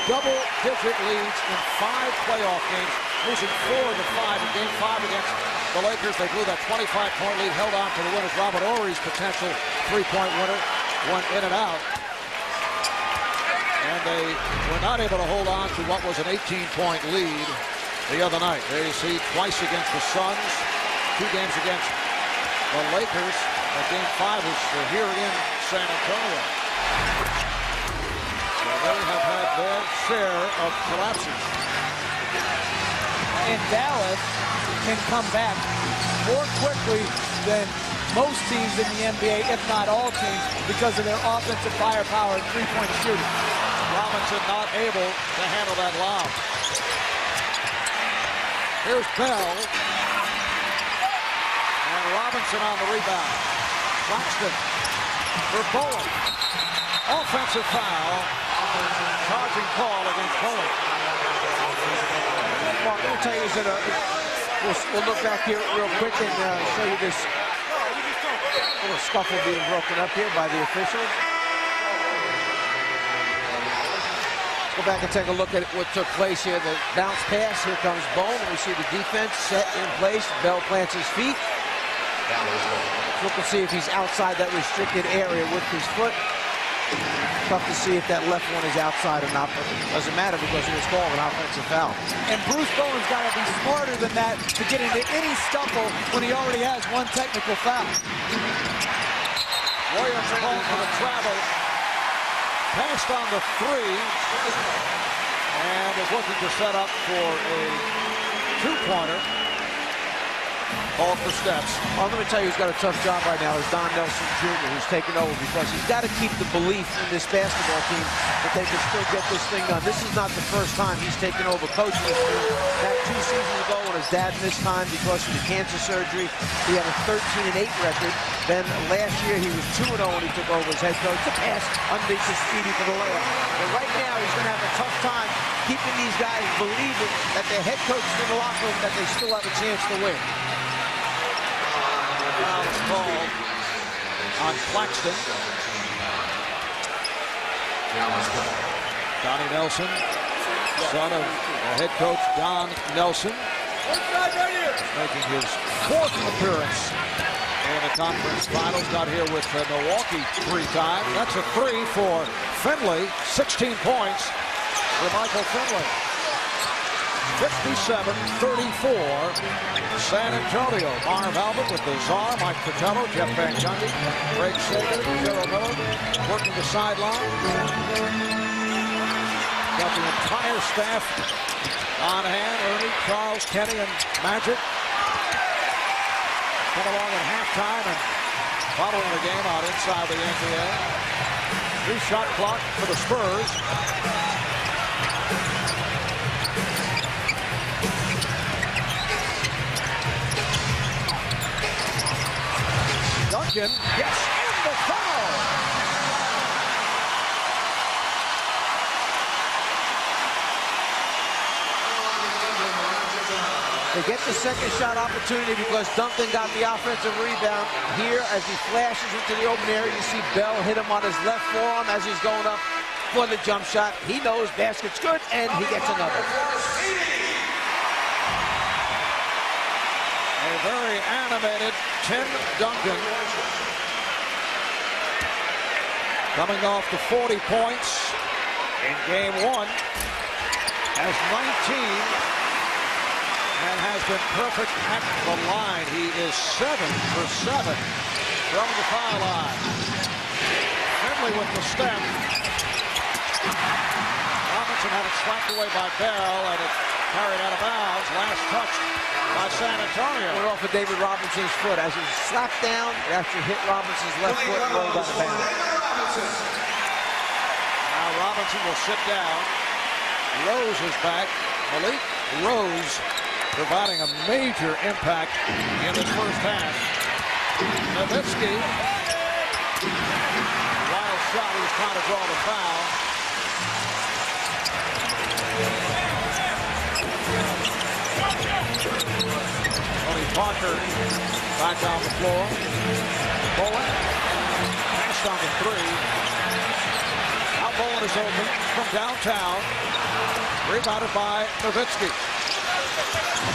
double-digit leads in 5 playoff games, losing 4 of the 5 in Game 5 against the Lakers. They blew that 25-point lead, held on to the winners. Robert Horry's potential 3-point winner went in and out. And they were not able to hold on to what was an 18-point lead the other night. There you see twice against the Suns, 2 games against the Lakers. Game 5 is here in San Antonio. So they have had their share of collapses. And Dallas can come back more quickly than most teams in the NBA, if not all teams, because of their offensive firepower and 3-point shooting. Robinson not able to handle that lob. Here's Bell. And Robinson on the rebound. Claxton for Bowen. Offensive foul. Charging call against Bowen. Mark, let me tell you, we'll look back here real quick and show you this little scuffle being broken up here by the officials. Let's go back and take a look at what took place here. The bounce pass. Here comes Bowen. We see the defense set in place. Bell plants his feet. Look and see if he's outside that restricted area with his foot. Tough to see if that left one is outside or not, but it doesn't matter because it was called an offensive foul. And Bruce Bowen's got to be smarter than that to get into any scuffle when he already has 1 technical foul. Williams home for the travel. Passed on the 3. And is looking to set up for a 2-pointer. Call for steps. Well, let me tell you who's got a tough job right now is Don Nelson Jr., who's taken over because he's got to keep the belief in this basketball team that they can still get this thing done. This is not the first time he's taken over coaching this team. Back 2 seasons ago when his dad missed time because of the cancer surgery, he had a 13-8 record. Then last year he was 2-0 when he took over as head coach. The pass underneath to Speedy for the layup. But right now he's going to have a tough time keeping these guys believing that their head coach is in the locker room, that they still have a chance to win. Foul is called on Claxton. Donnie Nelson, son of head coach Don Nelson, making his 4th appearance in the conference finals. Got here with Milwaukee 3 times. That's a 3 for Finley. 16 points for Michael Finley. 57-34, San Antonio. Marv Albert with the czar, Mike Fratello, Jeff Van Gundy, Greg Sager, Gerald Miller working the sideline. Got the entire staff on hand. Ernie, Charles, Kenny, and Magic come along at halftime and following the game out inside the NBA. 3-shot clock for the Spurs. Duncan gets in the foul. They get the second shot opportunity because Duncan got the offensive rebound. Here, as he flashes into the open area, you see Bell hit him on his left forearm as he's going up for the jump shot. He knows basket's good, and he gets another. A very animated Tim Duncan coming off the 40 points in game 1, has 19 and has been perfect at the line. He is 7 for 7 from the foul line. Finley with the step. Robinson had it slapped away by Bell, and it carried out of bounds. Last touch by San Antonio. Went off of David Robinson's foot. As he slapped down, it actually hit Robinson's left foot and rolled out of bounds. Now Robinson will sit down. Rose is back. Malik Rose providing a major impact in this first half. Nowitzki, wild shot. He was trying to draw the foul. Tony Parker back on the floor. Bowen passed on the 3. Now Bowen is open from downtown. Rebounded by Nowitzki.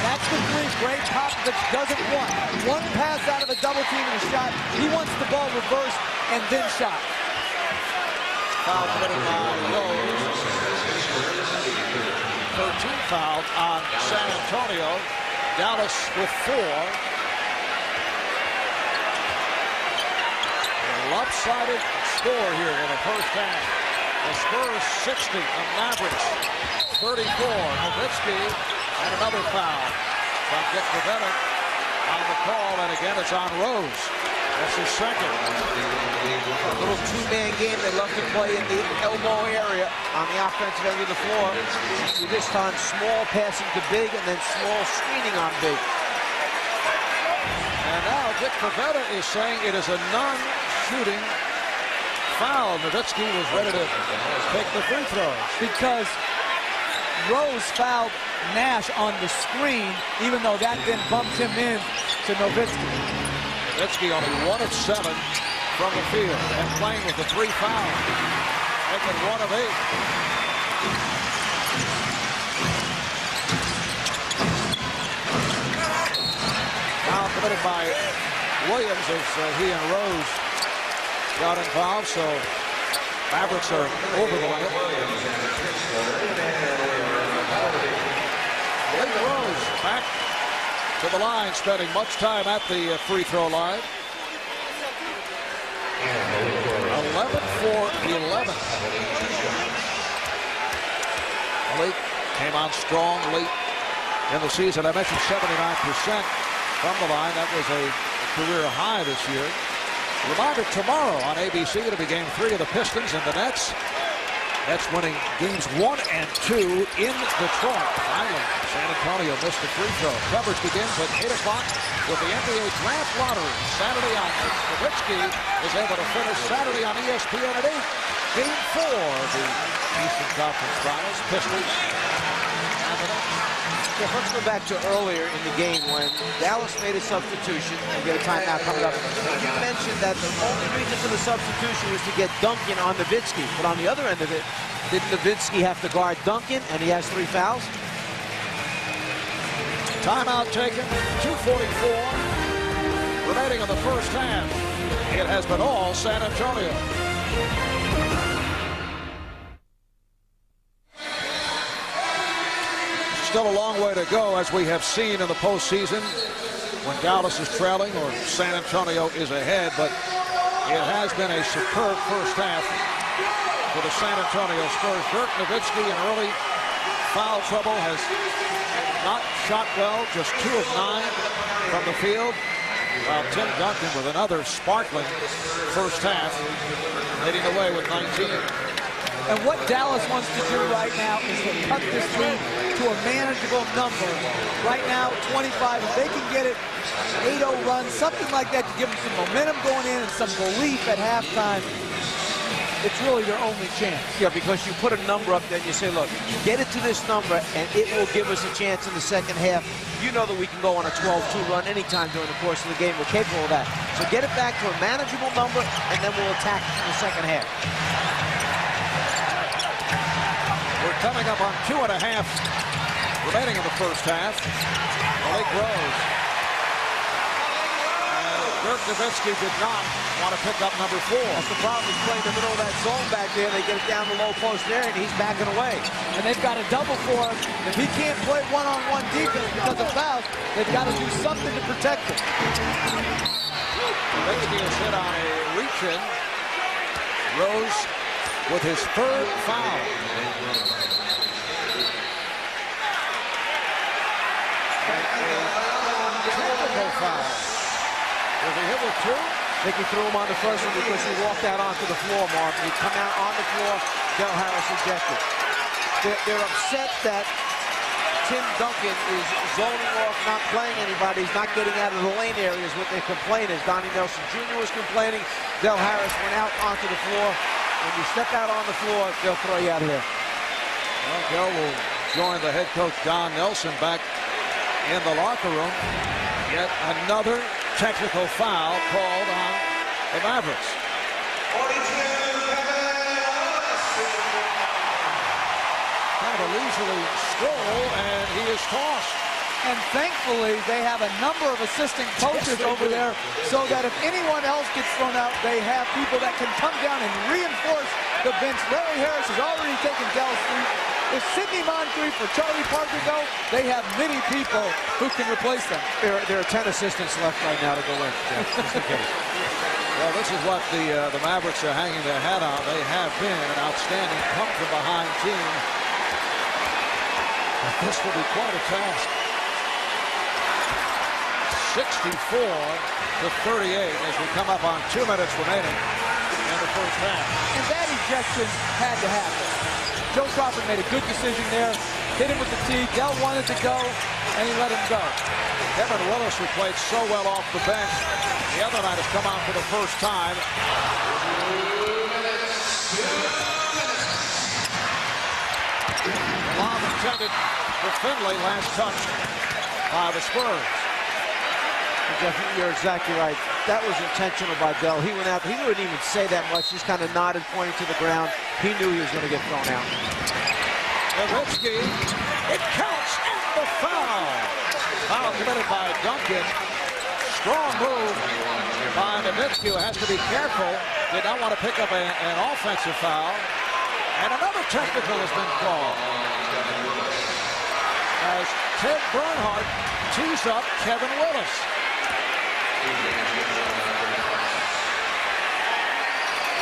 That's the 3 Greg Popovich doesn't want. One pass out of a double team and a shot. He wants the ball reversed and then shot. Foul committed by Rose. 13 fouled on San Antonio. Dallas with 4. A lopsided score here in the first half. The Spurs 60, the Mavericks 34. Nowitzki and another foul. From Dick Pavetta on the call, and again it's on Rose. That's his second. A little 2-man game. They love to play in the elbow area on the offensive end of the floor. This time, small passing to big, and then small screening on big. And now Dick Pavetta is saying it is a non-shooting foul. Nowitzki was ready to take the free throws. Because Rose fouled Nash on the screen, even though that then bumped him in to Nowitzki. Nowitzki only 1 of 7 from the field and playing with the 3 fouls. Making 1 of 8. Foul committed by Williams as he and Rose got involved, so Mavericks are over the limit. Blake Rose back to the line, spending much time at the free throw line. 11 for 11. Malik came on strong late in the season. I mentioned 79% from the line. That was a career high this year. Reminder, tomorrow on ABC, it'll be game 3 of the Pistons and the Nets. Nets winning games 1 and 2 in Detroit. Finally, San Antonio missed the free throw. Coverage begins at 8 o'clock with the NBA Draft Lottery Saturday on. Nowitzki is able to finish Saturday on ESPN at 8. Game 4 of the Eastern Conference Finals. Pistons Jeff, let's go back to earlier in the game when Dallas made a substitution and get a timeout coming up. And you mentioned that the only reason for the substitution was to get Duncan on Nowitzki. But on the other end of it, didn't Nowitzki have to guard Duncan, and he has 3 fouls? Timeout taken, 2:44 remaining in the first half. It has been all San Antonio. Still a long way to go, as we have seen in the postseason when Dallas is trailing or San Antonio is ahead, but it has been a superb first half for the San Antonio Spurs. Dirk Nowitzki in early foul trouble, has not shot well, just 2 of 9 from the field, while Tim Duncan with another sparkling first half, leading the way with 19. And what Dallas wants to do right now is to cut this lead to a manageable number. Right now, 25. If they can get it 8-0 run, something like that, to give them some momentum going in and some belief at halftime, it's really their only chance. Yeah, because you put a number up there and you say, look, get it to this number and it will give us a chance in the second half. You know that we can go on a 12-2 run anytime during the course of the game. We're capable of that. So get it back to a manageable number and then we'll attack in the second half. We're coming up on 2.5 remaining in the first half. Malik Rose. Dirk Nowitzki did not want to pick up number 4. That's the problem. He's playing the middle of that zone back there. They get it down the low post there, and he's backing away. And they've got a double for him. If he can't play one-on-one defense because of fouls, they've got to do something to protect him. Nowitzki is hit on a reach-in. Rose with his 3rd foul. Technical foul. Was he hit with 2? I think he threw him on the first one because he walked out onto the floor, Mark. He come out on the floor. Del Harris ejected. They're upset that Tim Duncan is zoning off, not playing anybody. He's not getting out of the lane areas. What they complain is Donnie Nelson Jr. was complaining. Del Harris went out onto the floor. When you step out on the floor, they'll throw you out of here. Well, Del will join the head coach Don Nelson back in the locker room. Yet another technical foul called on the Mavericks. Kind of a leisurely stroll, and he is tossed. And thankfully, they have a number of assistant coaches over there so that if anyone else gets thrown out, they have people that can come down and reinforce the bench. Larry Harris has already taken Dell's 3. If Sidney Moncrief or Charlie Parker go, they have many people who can replace them. There are 10 assistants left right now to go in, just in case. Well, this is what the Mavericks are hanging their hat on. They have been an outstanding come-from-behind team. But this will be quite a task. 64-38 as we come up on 2 minutes remaining in the first half. And that ejection had to happen. Joe Crawford made a good decision there. Hit him with the tee. Dell wanted to go, and he let him go. Kevin Willis, who played so well off the bench the other night, has come out for the first time. Lob intended for Finley, last touch by the Spurs. Jeff, you're exactly right. That was intentional by Dell. He went out. He wouldn't even say that much. Just kind of nodded, pointing to the ground. He knew he was going to get thrown out. Nowitzki, it counts, and the foul. Foul committed by Duncan. Strong move by Nowitzki, who has to be careful. Did not want to pick up an offensive foul. And another technical has been called. As Ted Bernhardt tees up Kevin Willis.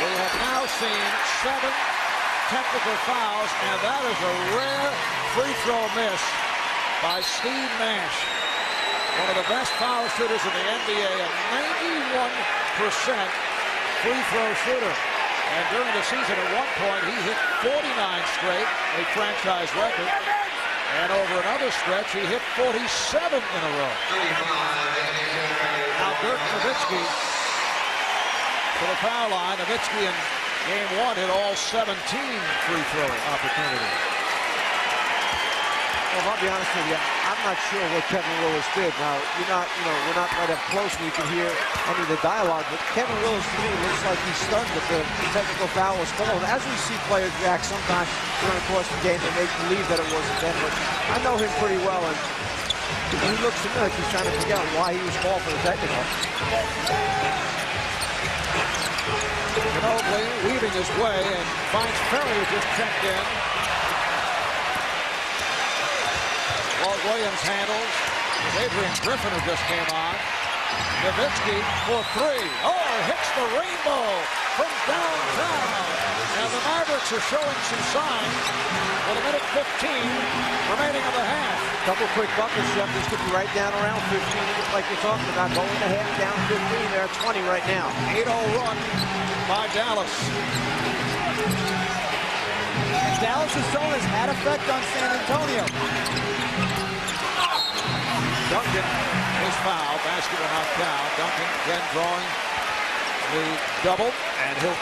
We have now seen 7 technical fouls, and that is a rare free throw miss by Steve Nash. One of the best foul shooters in the NBA, a 91% free throw shooter. And during the season at one point, he hit 49 straight, a franchise record. And over another stretch, he hit 47 in a row. Now Dirk Nowitzki to the foul line. Nowitzki in game 1 hit all 17 free throw opportunities. Well, I'll be honest with you, I'm not sure what Kevin Willis did. Now, we're not right up close where you can hear any of the dialogue, but Kevin Willis, to me, looks like he's stunned that the technical foul was called. As we see players react sometimes during the course of the game, they make believe that it wasn't them, but I know him pretty well, and he looks to me like he's trying to figure out why he was called for the technical. Ginobili weaving his way and finds Ferry just checked in. Walt Williams handles. Adrian Griffin who just came on. Nowitzki for three. Oh, hits the rainbow from downtown. And the Mavericks are showing some signs with a minute 15 remaining of the half. Couple quick buckets, Jeff. This could be right down around 15, like you're talking about. Going to half down 15. They're at 20 right now. 8-0 run by Dallas. Dallas' zone has had effect on San Antonio. Duncan is fouled. Basket will not count. Duncan again drawing the double, and he'll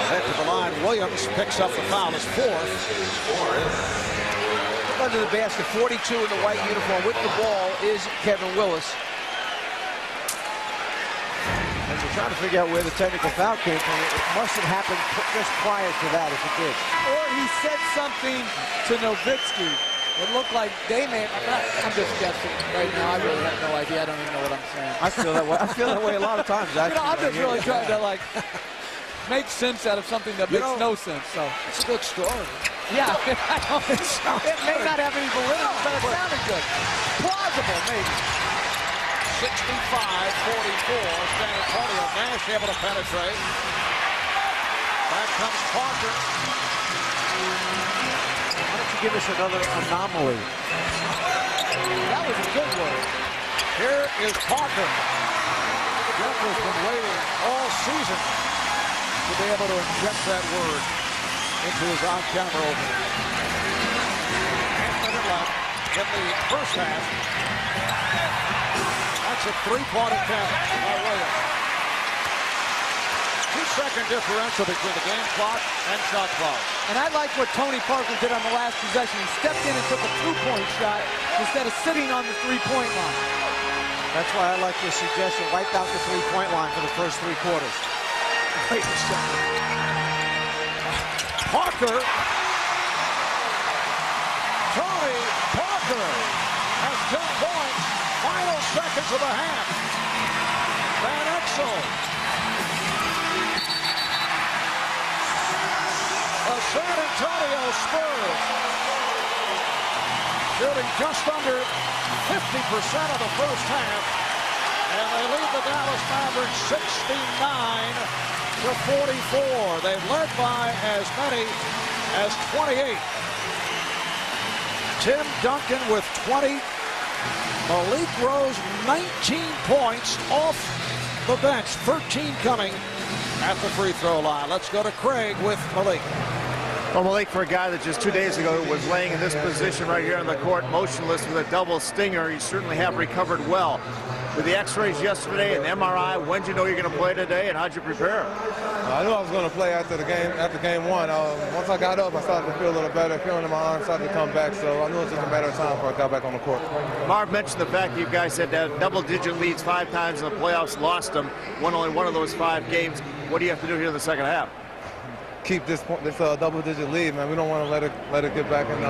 head to the line. Williams picks up the foul, his fourth. Under the basket, 42 in the white uniform with the ball is Kevin Willis. And we're trying to figure out where the technical foul came from. It must have happened just prior to that, if it did. Or he said something to Nowitzki. It looked like they may. I'm just guessing right now. I really have no idea. I don't even know what I'm saying. I feel that way. I feel that way a lot of times. Actually, I'm just really trying to make sense out of something that makes no sense. So it's a good story. Yeah, it may not have any validity, but it sounded good. Plausible, maybe. 65-44. San Antonio. Nash able to penetrate. Back comes Parker. Why don't you give us another anomaly? That was a good one. Here is Parker. Jeff has been waiting all season to be able to inject that word into his on-camera opening. Half-minute left in the first half. That's a three-point attempt by Williams. 2-second differential between the game clock and shot clock. And I like what Tony Parker did on the last possession. He stepped in and took a two-point shot instead of sitting on the three-point line. That's why I like your suggestion. Wipe out the three-point line for the first three quarters. Wait a second. Parker. Tony Parker has 10 points. Final seconds of the half. Van Exel. The San Antonio Spurs shooting just under 50% of the first half, and they lead the Dallas Mavericks 69-44. They've led by as many as 28. Tim Duncan with 20. Malik Rose 19 points off the bench. 13 coming at the free throw line. Let's go to Craig with Malik. Well, Malik, for a guy that just 2 days ago was laying in this position right here on the court, motionless with a double stinger, you certainly have recovered well. With the x-rays yesterday and the MRI, when did you know you're going to play today, and how'd you prepare? I knew I was going to play after game one. Once I got up, I started to feel a little better. Feeling in my arm started to come back, so I knew it was just a matter of time before I got back on the court. Marv mentioned the fact that you guys had double-digit leads 5 times in the playoffs, lost them, won only one of those 5 games. What do you have to do here in the second half? Keep this double-digit lead, man. We don't want to let it get back and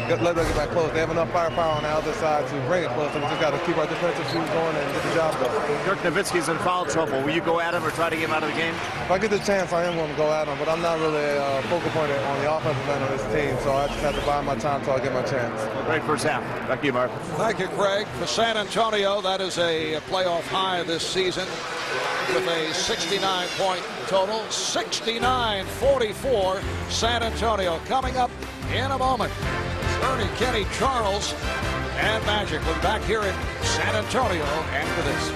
let it get back close. They have enough firepower on the other side to bring it close. So we just got to keep our defensive shoes going and get the job done. Dirk Nowitzki's in foul trouble. Will you go at him or try to get him out of the game? If I get the chance, I am going to go at him, but I'm not really a focal point on the offensive end of this team, so I just have to buy my time until I get my chance. Great first half. Back to you, Mark. Thank you, Craig. For San Antonio, that is a playoff high this season with a 69-point total. 69-44. San Antonio coming up in a moment. Ernie, Kenny, Charles, and Magic. We're back here in San Antonio after this.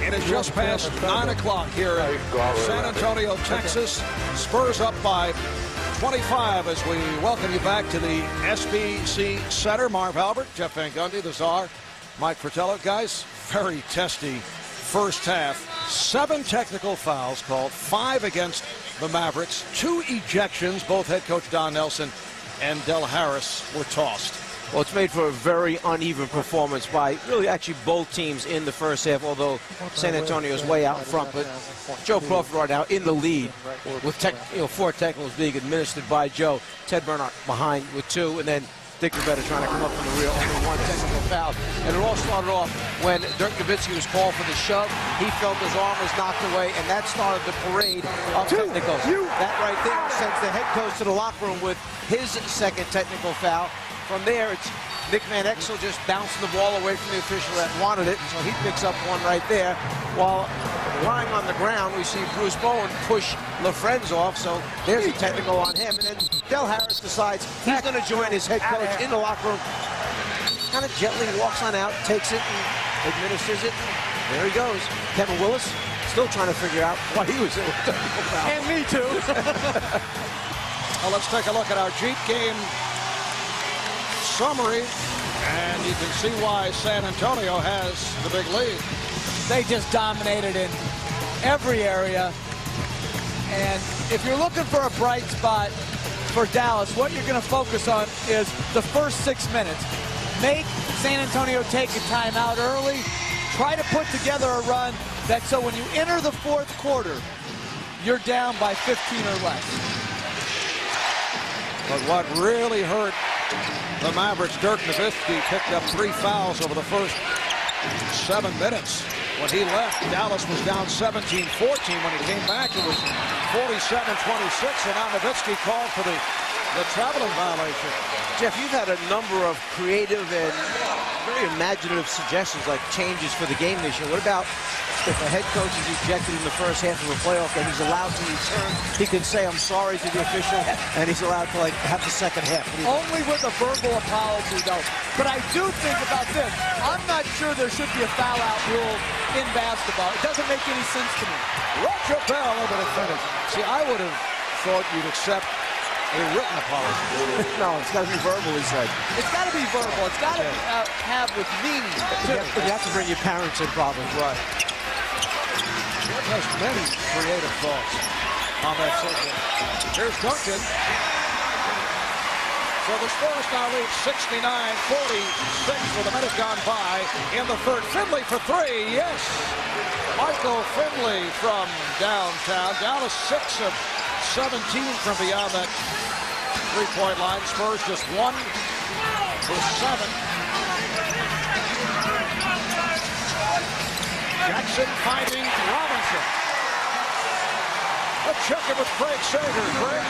It is just past 9 o'clock here in San Antonio, Texas. Spurs up by 25 as we welcome you back to the SBC Center. Marv Albert, Jeff Van Gundy, the Czar, Mike Fratello. Guys, very testy first half 7 technical fouls called, 5 against the Mavericks, 2 ejections. Both head coach Don Nelson and Del Harris were tossed. Well, it's made for a very uneven performance by really actually both teams in the first half, although San Antonio's way out in front. But Joe Crawford right now in the lead with 4 technicals being administered by Joe. Ted Bernhardt behind with 2, and then Dick Better trying to come up from the rear, only 1 technical foul. And it all started off when Dirk Nowitzki was called for the shove. He felt his arm was knocked away, and that started the parade of technicals. That right there sends the head coach to the locker room with his 2nd technical foul. From there, it's Nick Van Exel just bouncing the ball away from the official that wanted it, so he picks up 1 right there. While lying on the ground, we see Bruce Bowen push LaFrenz off, so there's a technical on him. And then Del Harris decides he's going to join his head coach in the locker room. Kind of gently walks on out, takes it, and administers it. There he goes. Kevin Willis still trying to figure out why he was in with technical foul. And me too. Well, let's take a look at our Jeep game summary, and you can see why San Antonio has the big lead. They just dominated in every area. And if you're looking for a bright spot for Dallas, what you're going to focus on is the first 6 minutes. Make San Antonio take a timeout early. Try to put together a run that so when you enter the 4th quarter, you're down by 15 or less. But what really hurt the Mavericks, Dirk Nowitzki picked up 3 fouls over the first 7 minutes. When he left, Dallas was down 17-14. When he came back, it was 47-26, and now Nowitzki called for the traveling violation. Jeff, you've had a number of creative and very imaginative suggestions, like changes for the game this year. What about if the head coach is ejected in the first half of a playoff and he's allowed to return? He can say, I'm sorry to the official, and he's allowed to have the second half. Only with a verbal apology, though. But I do think about this. I'm not sure there should be a foul-out rule in basketball. It doesn't make any sense to me. Roger Bell over the finish. See, I would have thought you'd accept a written apology. No, it's got to be verbal, he said. It's got to be verbal. It's got to have with meaning, too. You have to bring your parents in, probably. Right. Jeff has many creative thoughts on that subject. Here's Duncan. So the Spurs now lead 69-46 with a minute gone by in the 3rd. Finley for 3, yes. Michael Finley from downtown. Dallas 6 of 17 from beyond that 3-point line. Spurs just 1 for 7. Jackson finding Robinson. Let's check it with Craig Sager. Craig.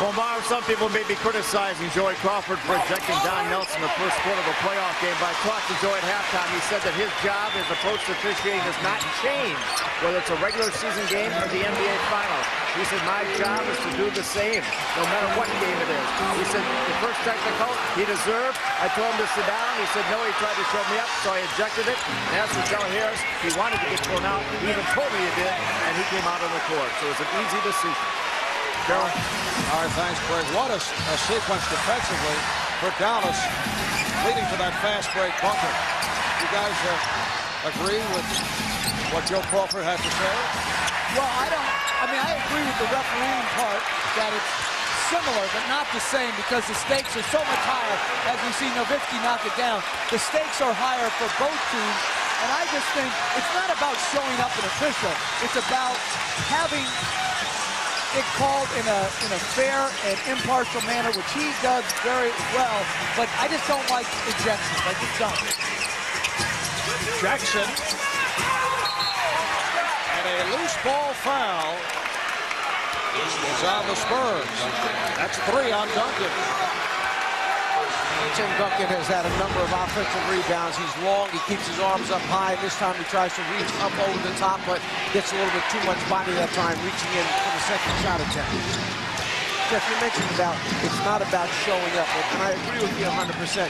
Well, Marv, some people may be criticizing Joey Crawford for ejecting Don Nelson in the first quarter of a playoff game, but I talked to Joey at halftime. He said that his job, his approach to officiating has not changed, whether it's a regular season game or the NBA Finals. He said, my job is to do the same, no matter what game it is. He said, the first technical he deserved, I told him to sit down. He said, no, he tried to shove me up, so I ejected it. And as for Joe Harris, he wanted to get thrown out. He even told me he did, and he came out on the court. So it was an easy decision. Carol. All right, thanks, Craig. What a sequence defensively for Dallas, leading to that fast break bunker. You guys agree with what Joe Crawford had to say? Well, I agree with the refereeing part that it's similar but not the same because the stakes are so much higher as we see Nowitzki knock it down. The stakes are higher for both teams, and I just think it's not about showing up an official. It's about having it called in a fair and impartial manner, which he does very well, but I just don't like ejections. I just don't. Jackson. And a loose ball foul is on the Spurs. That's 3 on Duncan. Tim Duncan has had a number of offensive rebounds. He's long, he keeps his arms up high. This time he tries to reach up over the top, but gets a little bit too much body that time, reaching in for the second shot attempt. Jeff, you mentioned about it's not about showing up, and I agree with you 100%.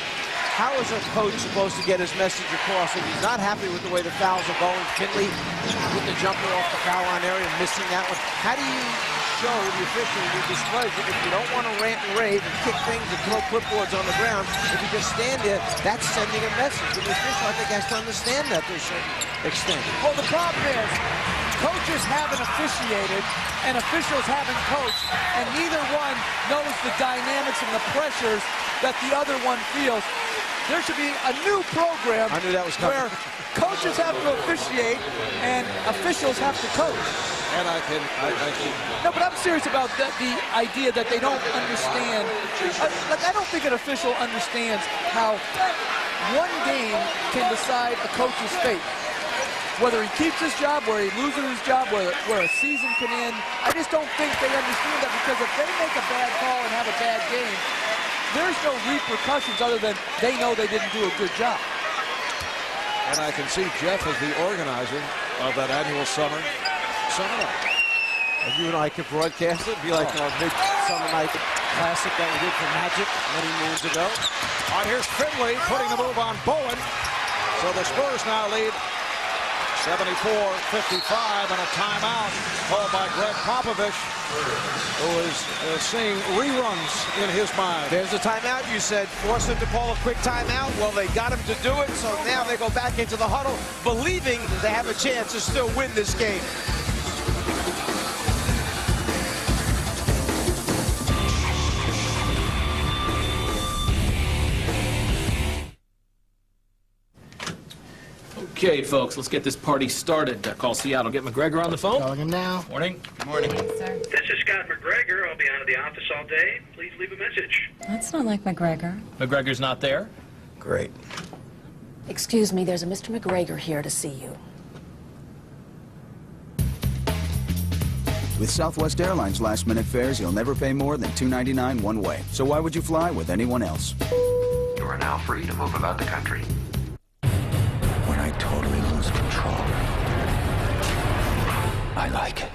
How is a coach supposed to get his message across if he's not happy with the way the fouls are going? Finley with the jumper off the foul line area, missing that one. How do you show the official your displeasure. If you don't want to rant and rave and kick things and throw clipboards on the ground, if you just stand there, that's sending a message. And the official, I think, has to understand that to a certain extent. Well, the problem is, coaches haven't officiated and officials haven't coached, and neither one knows the dynamics and the pressures that the other one feels. There should be a new program I knew that was coming. where coaches have to officiate and officials have to coach. And I can. No, but I'm serious about the idea that they don't understand. Like, I don't think an official understands how one game can decide a coach's fate. Whether he keeps his job, where he loses his job, where a season can end. I just don't think they understand that, because if they make a bad call and have a bad game, there's no repercussions other than they know they didn't do a good job. And I can see Jeff as the organizer of that annual summer night. And you and I could broadcast it. It'd be like our big summer night classic that we did for Magic many moons ago. All right, here's Finley putting the move on Bowen. So the Spurs now lead 74-55, and a timeout called by Greg Popovich, who is seeing reruns in his mind. There's a timeout. You said force him to call a quick timeout. Well, they got him to do it, so now they go back into the huddle, believing they have a chance to still win this game. Okay, folks, let's get this party started. Call Seattle. Get McGregor on the phone. Calling him now. Morning. Good morning. Sir. This is Scott McGregor. I'll be out of the office all day. Please leave a message. That's not like McGregor. McGregor's not there? Great. Excuse me, there's a Mr. McGregor here to see you. With Southwest Airlines last-minute fares, you'll never pay more than $2.99 one way. So why would you fly with anyone else? You are now free to move about the country. When I totally lose control, I like it.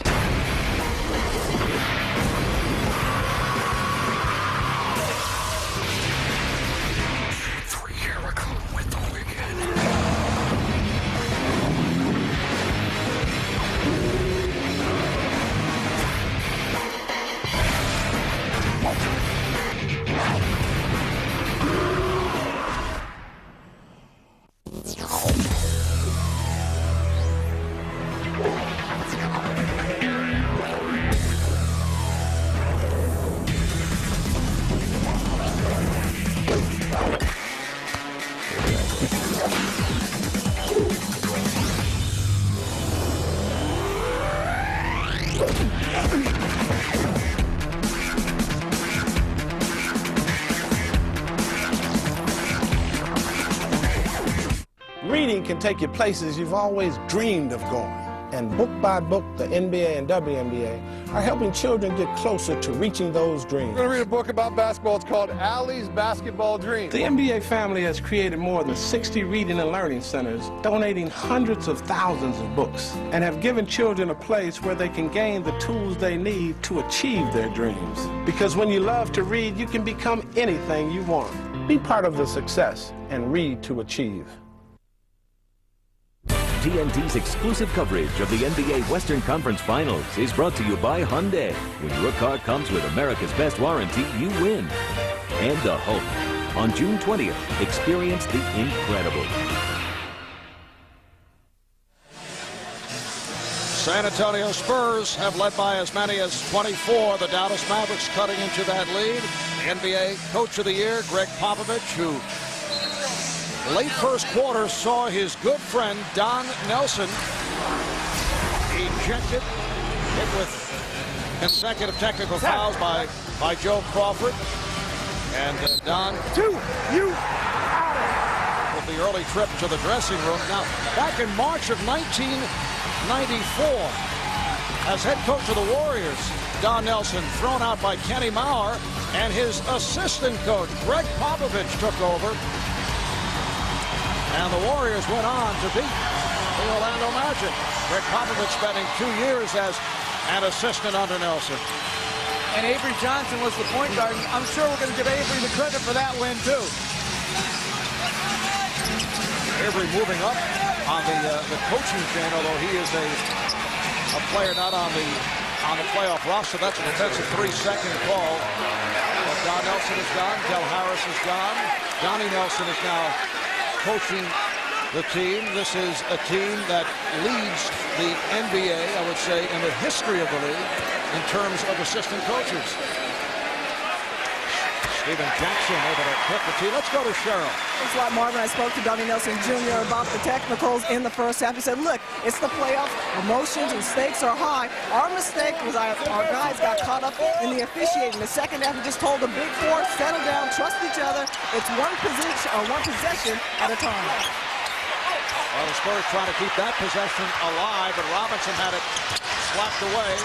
Reading can take you places you've always dreamed of going. And book by book, the NBA and WNBA are helping children get closer to reaching those dreams. We're going to read a book about basketball. It's called Allie's Basketball Dream. The NBA family has created more than 60 reading and learning centers, donating hundreds of thousands of books, and have given children a place where they can gain the tools they need to achieve their dreams. Because when you love to read, you can become anything you want. Be part of the success and read to achieve. TNT's exclusive coverage of the NBA Western Conference Finals is brought to you by Hyundai. When your car comes with America's best warranty, you win. And the Hope. On June 20th, experience the incredible. San Antonio Spurs have led by as many as 24. The Dallas Mavericks cutting into that lead. The NBA Coach of the Year, Greg Popovich, who late first quarter saw his good friend Don Nelson ejected, hit with consecutive technical fouls by Joe Crawford. And Don with the early trip to the dressing room. Now, back in March of 1994, as head coach of the Warriors, Don Nelson thrown out by Kenny Mauer, and his assistant coach, Greg Popovich, took over. And the Warriors went on to beat the Orlando Magic. Greg Popovich spending 2 years as an assistant under Nelson. And Avery Johnson was the point guard. I'm sure we're going to give Avery the credit for that win, too. Avery moving up on the coaching chain, although he is a player not on the on the playoff roster. That's a defensive 3-second call. But Don Nelson is gone. Del Harris is gone. Donnie Nelson is now coaching the team. This is a team that leads the NBA, I would say, in the history of the league in terms of assistant coaches. Steven Jackson able to hit the tee. Let's go to Cheryl. Thanks a lot, Marvin. I spoke to Donnie Nelson Jr. about the technicals in the first half. He said, look, it's the playoffs. Emotions and stakes are high. Our mistake was our guys got caught up in the officiating. The second half, we just told the big four, settle down, trust each other. It's one possession at a time. Well, the Spurs trying to keep that possession alive, but Robinson had it slapped away.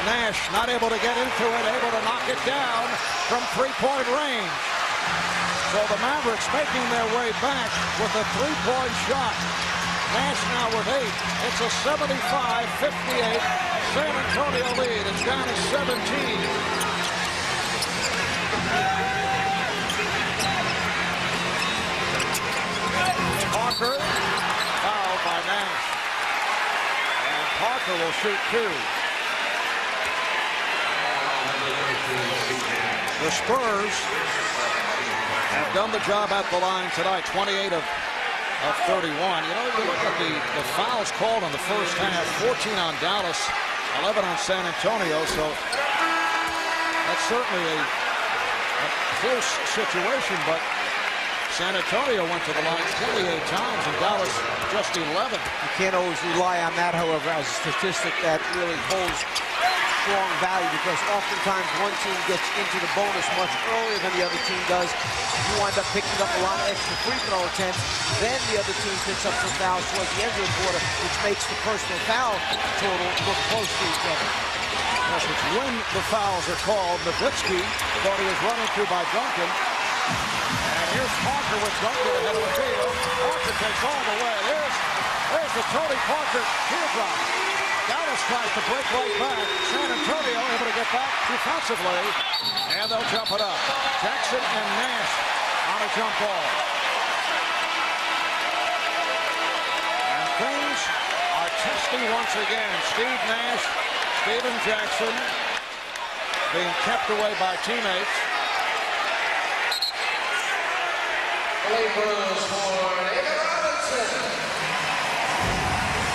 Nash not able to get into it, able to knock it down from three-point range. So the Mavericks making their way back with a three-point shot. Nash now with 8. It's a 75-58 San Antonio lead. It's down to 17. Parker, fouled by Nash. And Parker will shoot 2. The Spurs have done the job at the line tonight, 28 of 31. You know, if you look at the fouls called in the first half, 14 on Dallas, 11 on San Antonio, so that's certainly a close situation, but San Antonio went to the line 28 times and Dallas just 11. You can't always rely on that, however, as a statistic that really holds strong value, because oftentimes one team gets into the bonus much earlier than the other team does. You wind up picking up a lot of extra free throw attempts. Then the other team picks up some fouls towards the end of the quarter, which makes the personal foul total look close to each other. Yes, it's when the fouls are called. Nowitzki thought he was run into by Duncan. And here's Parker with Duncan ahead of the field. Parker takes all the way. There's the Tony Parker teardrop. Dallas tries to break right back. San Antonio able to get back defensively. And they'll jump it up. Jackson and Nash on a jump ball. And things are testing once again. Steve Nash, Steven Jackson being kept away by teammates.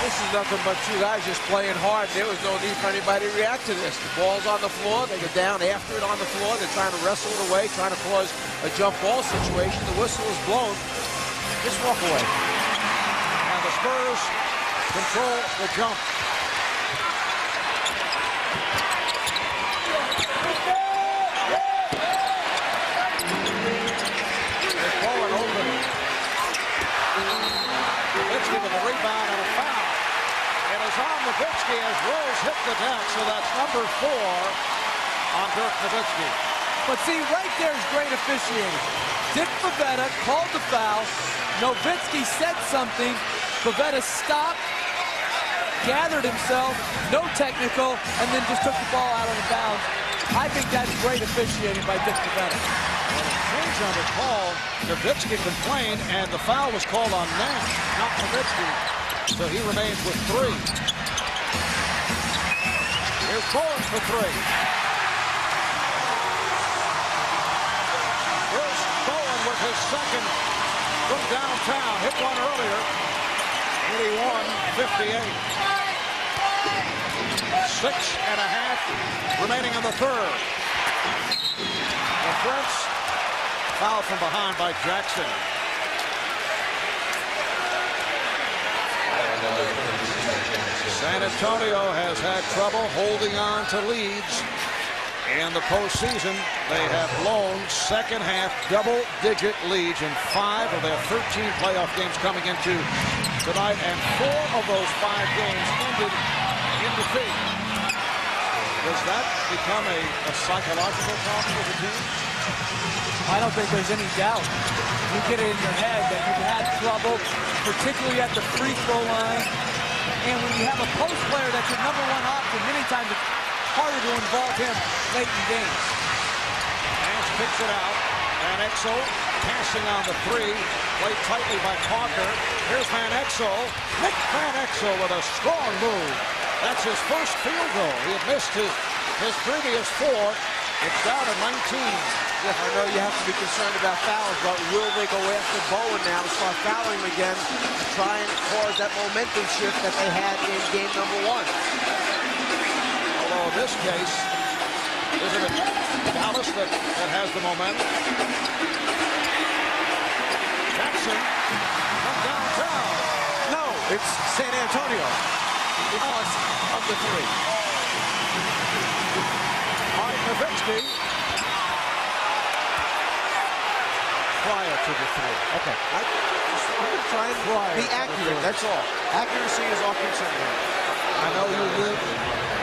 This is nothing but two guys just playing hard. There was no need for anybody to react to this. The ball's on the floor. They go down after it on the floor. They're trying to wrestle it away, trying to cause a jump ball situation. The whistle is blown. Just walk away. And the Spurs control the jump. They're pulling open. Nowitzki with a rebound and a foul. It is on Nowitzki as Rose hit the deck, so that's number 4 on Dirk Nowitzki. But see, right there is great officiating. Dick Pavetta called the foul. Nowitzki said something. Pavetta stopped, gathered himself, no technical, and then just took the ball out of the bounds. I think that's great officiating by Dick Pavetta. Change on the call. Nowitzki complained, and the foul was called on Nash, not Nowitzki. So he remains with 3. Here's Bowen for 3. Bruce Bowen with his second from downtown. Hit one earlier. 81-58. 6.5 remaining in the third. The Prince foul from behind by Jackson. San Antonio has had trouble holding on to leads in the postseason. They have blown second half double-digit leads in 5 of their 13 playoff games coming into tonight, and 4 of those 5 games ended in defeat. Does that become a psychological problem for the team? I don't think there's any doubt. You get it in your head that you've had trouble, particularly at the free throw line. And when you have a post player that's your number 1 option, many times it's harder to involve him late in games. Nash picks it out. Van Exel passing on the 3. Played tightly by Parker. Here's Van Exel. Nick Van Exel with a strong move. That's his first field goal. He had missed his previous 4. It's down to 19. Jeff, I know you have to be concerned about fouls, but will they go after Bowen now and start fouling him again to try and cause that momentum shift that they had in game number 1? Although in this case, isn't it Dallas that has the momentum? Jackson from downtown. No, it's San Antonio because of the 3. All right, Nowitzki. Prior to the 3. Okay. I'm going to try and be accurate, that's all. Accuracy is our concern here. I know you live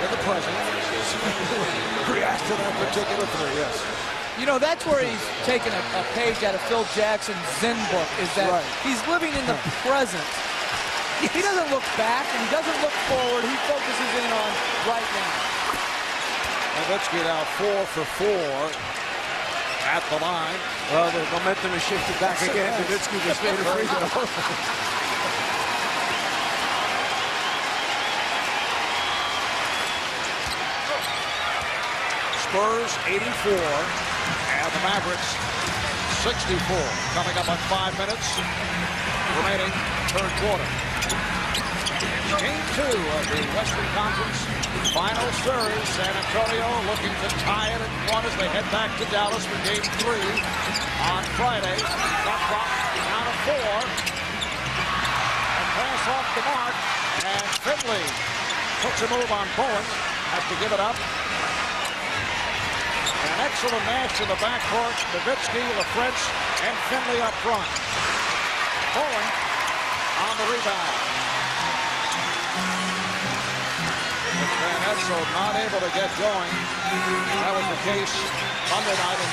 in the present. React to that particular 3, yes. You know, that's where he's taken a page out of Phil Jackson's Zen book, is that he's living in the present. He doesn't look back, and he doesn't look forward. He focuses in on right now. Nowitzki now 4 for 4 at the line. Well, the momentum is shifted back again. Nowitzki just made a free throw. Spurs 84 and the Mavericks 64. Coming up on 5 minutes remaining third quarter. Game 2 of the Western Conference Final Series. San Antonio looking to tie it at 1 as they head back to Dallas for Game 3 on Friday. Shot clock down to 4. And pass off the mark. And Finley puts a move on Bowen. Has to give it up. An excellent match in the backcourt. Nowitzki, LaFrench, and Finley up front. Bowen on the rebound. Van Exel not able to get going. That was the case Monday night in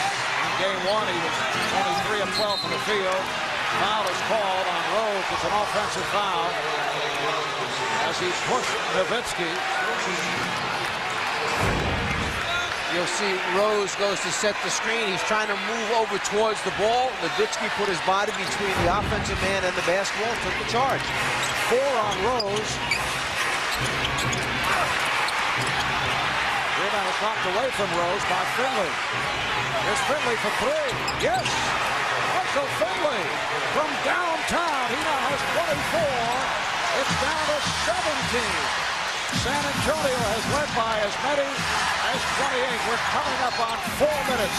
game 1. He was only 3 of 12 from the field. Foul is called on Rose. It's an offensive foul as he pushed Nowitzki. You'll see Rose goes to set the screen. He's trying to move over towards the ball. Nowitzki put his body between the offensive man and the basketball, took the charge. 4 on Rose. Rebound is knocked away from Rose by Finley. Here's Finley for 3. Yes! Michael Finley from downtown. He now has 24. It's down to 17. San Antonio has led by as many as 28. We're coming up on 4 minutes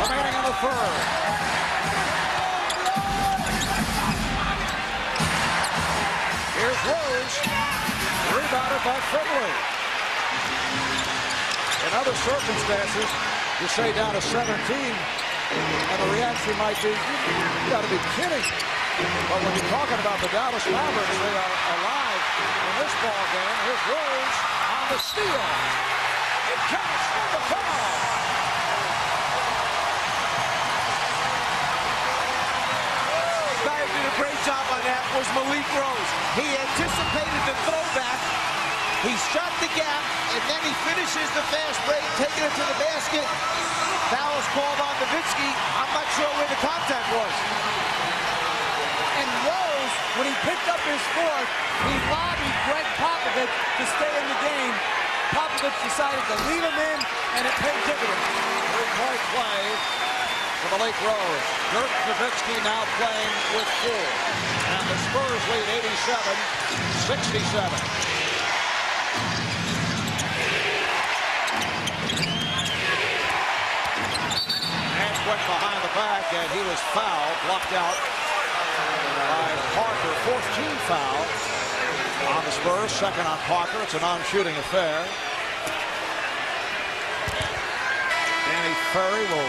remaining in the third. Here's Rose, rebounded by Finley. In other circumstances, you say down to 17, and the reaction might be, you got to be kidding. But when you're talking about the Dallas Mavericks, they are alive in this ball game. Here's Rose on the steal. It counts for the foul. Guy who did a great job on that was Malik Rose. He anticipated the throwback. He shot the gap, and then he finishes the fast break, taking it to the basket. Foul is called on Nowitzki. I'm not sure where the contact was. And Rose, when he picked up his 4th, he lobbied Greg Popovich to stay in the game. Popovich decided to leave him in, and it paid dividends. 3-point play for Malik Rose. Dirk Nowitzki now playing with 4. And the Spurs lead 87-67. Went behind the back, and he was fouled, blocked out by Parker. 14th foul on the Spurs, 2nd on Parker. It's a non-shooting affair. Danny Ferry will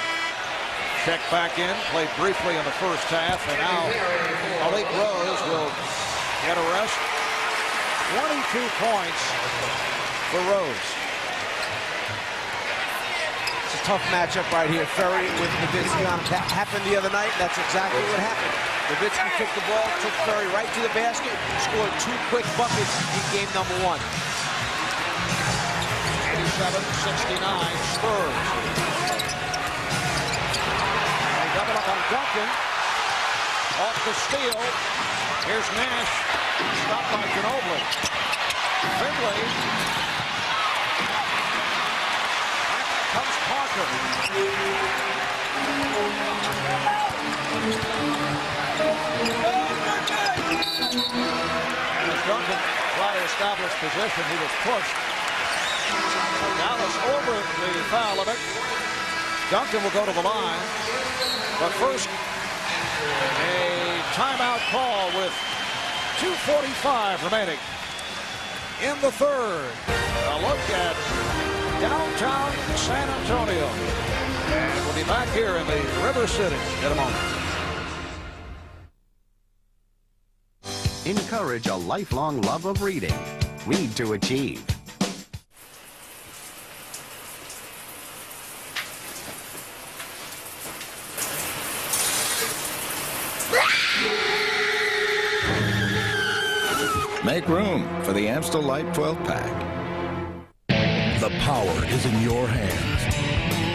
check back in, played briefly in the first half, and now Malik Rose will get a rest. 22 points for Rose. Tough matchup right here. Ferry with Nowitzki on him. That happened the other night. That's exactly what happened. Nowitzki took the ball, took Ferry right to the basket, scored 2 quick buckets in game number 1. 87-69 Spurs. They double up on Duncan. Off the steal. Here's Nash. Stopped by Ginobili. Finley. Back comes Parker. As Duncan tried to establish position, he was pushed. Dallas over the foul limit. Duncan will go to the line. But first, a timeout call with 2:45 remaining in the third. A look at downtown San Antonio. And we'll be back here in the River City in a moment. Encourage a lifelong love of reading. Read to achieve. Make room for the Amstel Light 12-pack. The power is in your hands.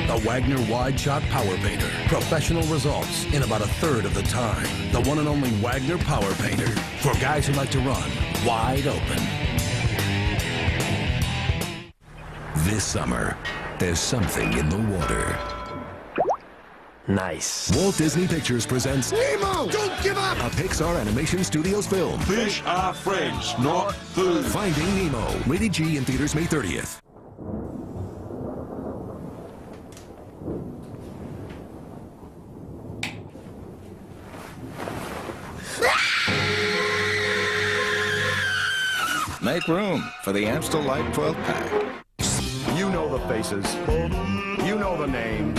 The Wagner Wide Shot Power Painter. Professional results in about a third of the time. The one and only Wagner Power Painter. For guys who like to run wide open. This summer, there's something in the water. Nice. Walt Disney Pictures presents Nemo! Don't give up! A Pixar Animation Studios film. Fish are friends, not food. Finding Nemo. Rated G in theaters May 30th. Make room for the Amstel Light 12-pack. You know the faces. You know the names.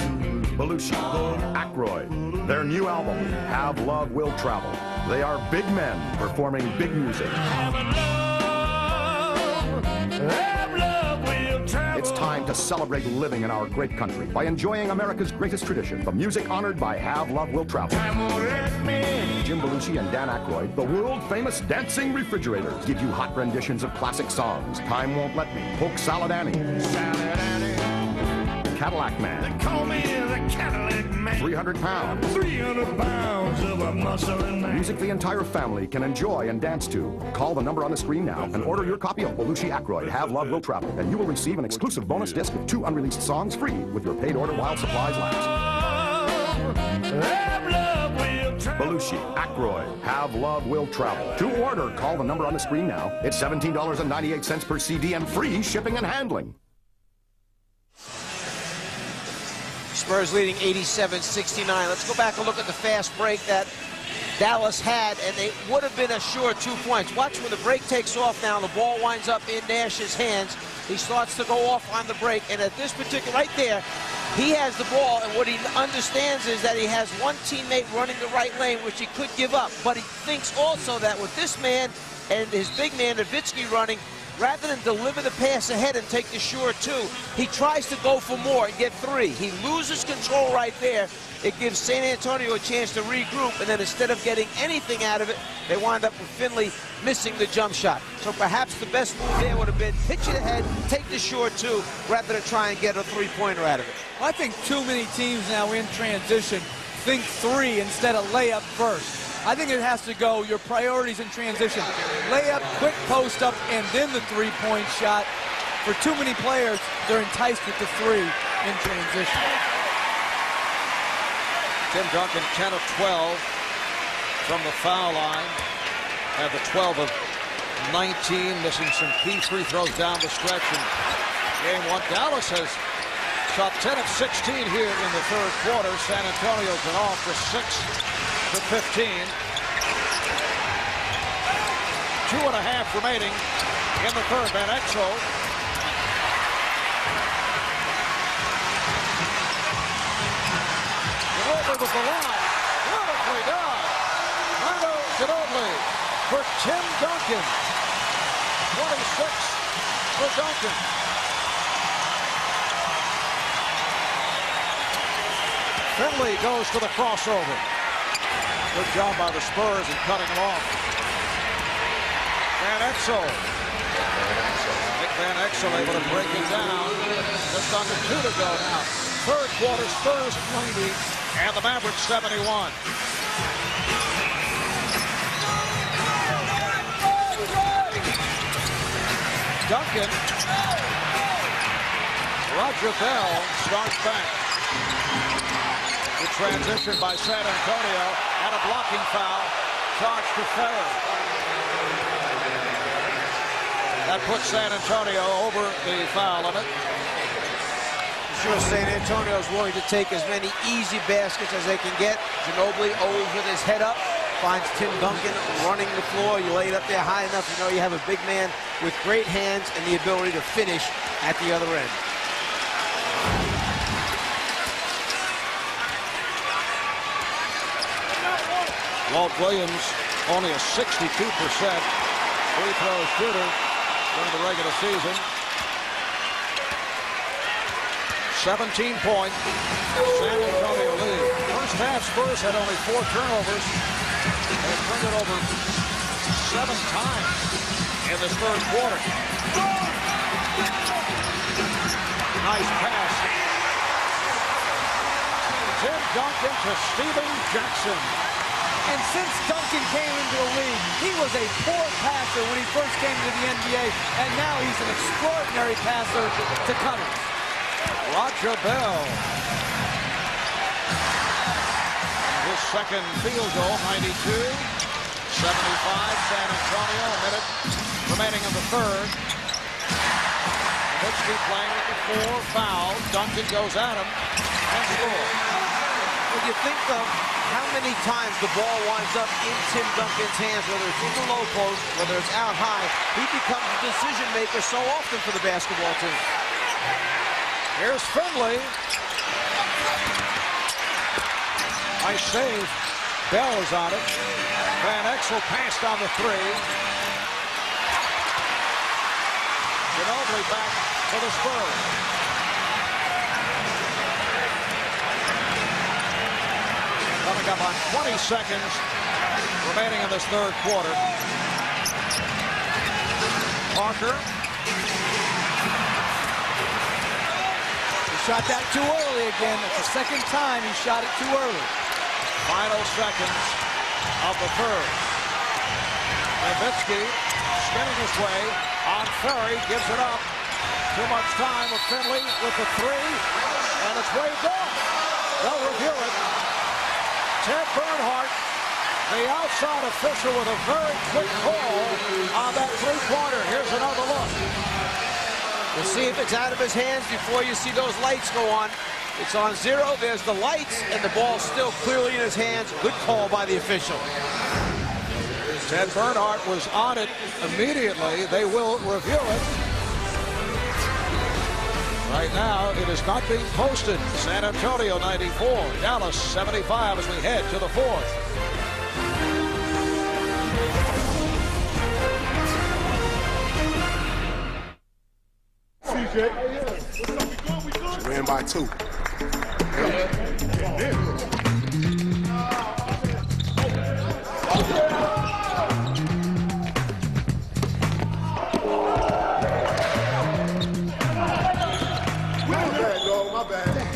Belushi, Aykroyd. Their new album, Have Love Will Travel. They are big men performing big music. It's time to celebrate living in our great country by enjoying America's greatest tradition, the music honored by Have Love Will Travel. Jim Belushi and Dan Aykroyd, the world-famous dancing refrigerators, give you hot renditions of classic songs. Time Won't Let Me, Polk Salad Annie, Cadillac Man. They call me the Cadillac Man. 300 pounds. 300 pounds of a muscle in man. Music the entire family can enjoy and dance to. Call the number on the screen now and order your copy of Belushi Aykroyd, Have Love Will Travel, and you will receive an exclusive bonus disc with 2 unreleased songs free with your paid order while supplies last. Belushi Aykroyd, Have Love Will Travel. To order, call the number on the screen now. It's $17.98 per CD and free shipping and handling. Spurs leading 87-69. Let's go back and look at the fast break that Dallas had, and they would have been a sure 2 points. Watch when the break takes off now. The ball winds up in Nash's hands. He starts to go off on the break, and at this particular, right there, he has the ball, and what he understands is that he has one teammate running the right lane, which he could give up. But he thinks also that with this man and his big man, Nowitzki, running, rather than deliver the pass ahead and take the sure 2, he tries to go for more and get 3. He loses control right there. It gives San Antonio a chance to regroup, and then instead of getting anything out of it, they wind up with Finley missing the jump shot. So perhaps the best move there would have been pitch it ahead, take the sure 2, rather than try and get a 3-pointer out of it. Well, I think too many teams now in transition think 3 instead of layup first. I think it has to go, your priorities in transition. Layup, quick post up, and then the 3-point shot. For too many players, they're enticed with the 3 in transition. Tim Duncan, 10 of 12 from the foul line. Had the 12 of 19, missing some key free throws down the stretch in game 1. Dallas has shot 10 of 16 here in the third quarter. San Antonio's been off for 6 to 15. 2.5 remaining in the third. Van Exel. Ginobili with the line. Beautifully done. Manu Ginobili for Tim Duncan. 26 for Duncan. Finley goes to the crossover. Good job by the Spurs in cutting him off. Van Exel. Nick Van Exel able to break it down. Just under 2 to go now. Third quarter, Spurs 90 and the Mavericks 71. Duncan. Roger Bell starts back. The transition by San Antonio and a blocking foul charged to Ferry. That puts San Antonio over the foul limit. Sure, San Antonio is willing to take as many easy baskets as they can get. Ginobili always with his head up. Finds Tim Duncan running the floor. You lay it up there high enough, you know you have a big man with great hands and the ability to finish at the other end. Walt Williams, only a 62% free throw shooter during the regular season. 17-point San Antonio lead. First half, Spurs had only 4 turnovers. They turned it over 7 times in this third quarter. Nice pass. Tim Duncan to Stephen Jackson. And since Duncan came into the league, he was a poor passer when he first came into the NBA, and now he's an extraordinary passer to cutters. Roger Bell. His second field goal, 92. 75, San Antonio, a minute remaining in the third. Nowitzki playing with the 4, foul. Duncan goes at him and scores. When you think of how many times the ball winds up in Tim Duncan's hands, whether it's in the low post, whether it's out high, he becomes a decision maker so often for the basketball team. Here's Finley. Nice save. Bell is on it. Van Exel passed on the 3. Ginobili back for the Spurs. Coming up on 20 seconds remaining in this third quarter. Parker. He shot that too early again. It's the second time he shot it too early. Final seconds of the third. Nowitzki spinning his way on Ferry, gives it up. Too much time with Finley with the 3, and it's waved off. They'll review it. Ted Bernhardt, the outside official, with a very quick call on that 3-pointer. Here's another look. We'll see if it's out of his hands before you see those lights go on. It's on 0. There's the lights, and the ball's still clearly in his hands. Good call by the official. Ted Bernhardt was on it immediately. They will review it. Right now, it is not being posted. San Antonio 94, Dallas 75 as we head to the fourth. CJ. Ran by 2. My bad.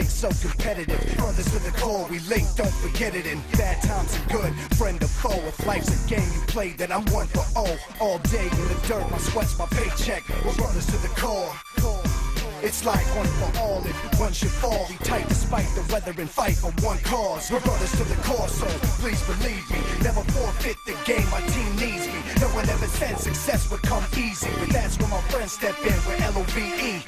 So competitive, brothers to the core, we link, don't forget it. In bad times and good, friend or foe. If life's a game you play, then I'm 1 for 0. All day in the dirt, my sweat's my paycheck. We're brothers to the core. It's like 1 for all, if one should fall, we tight despite the weather and fight for one cause. We're brothers to the core, so please believe me. Never forfeit the game, my team needs me. No one ever said success would come easy, but that's when my friends step in with LOVE.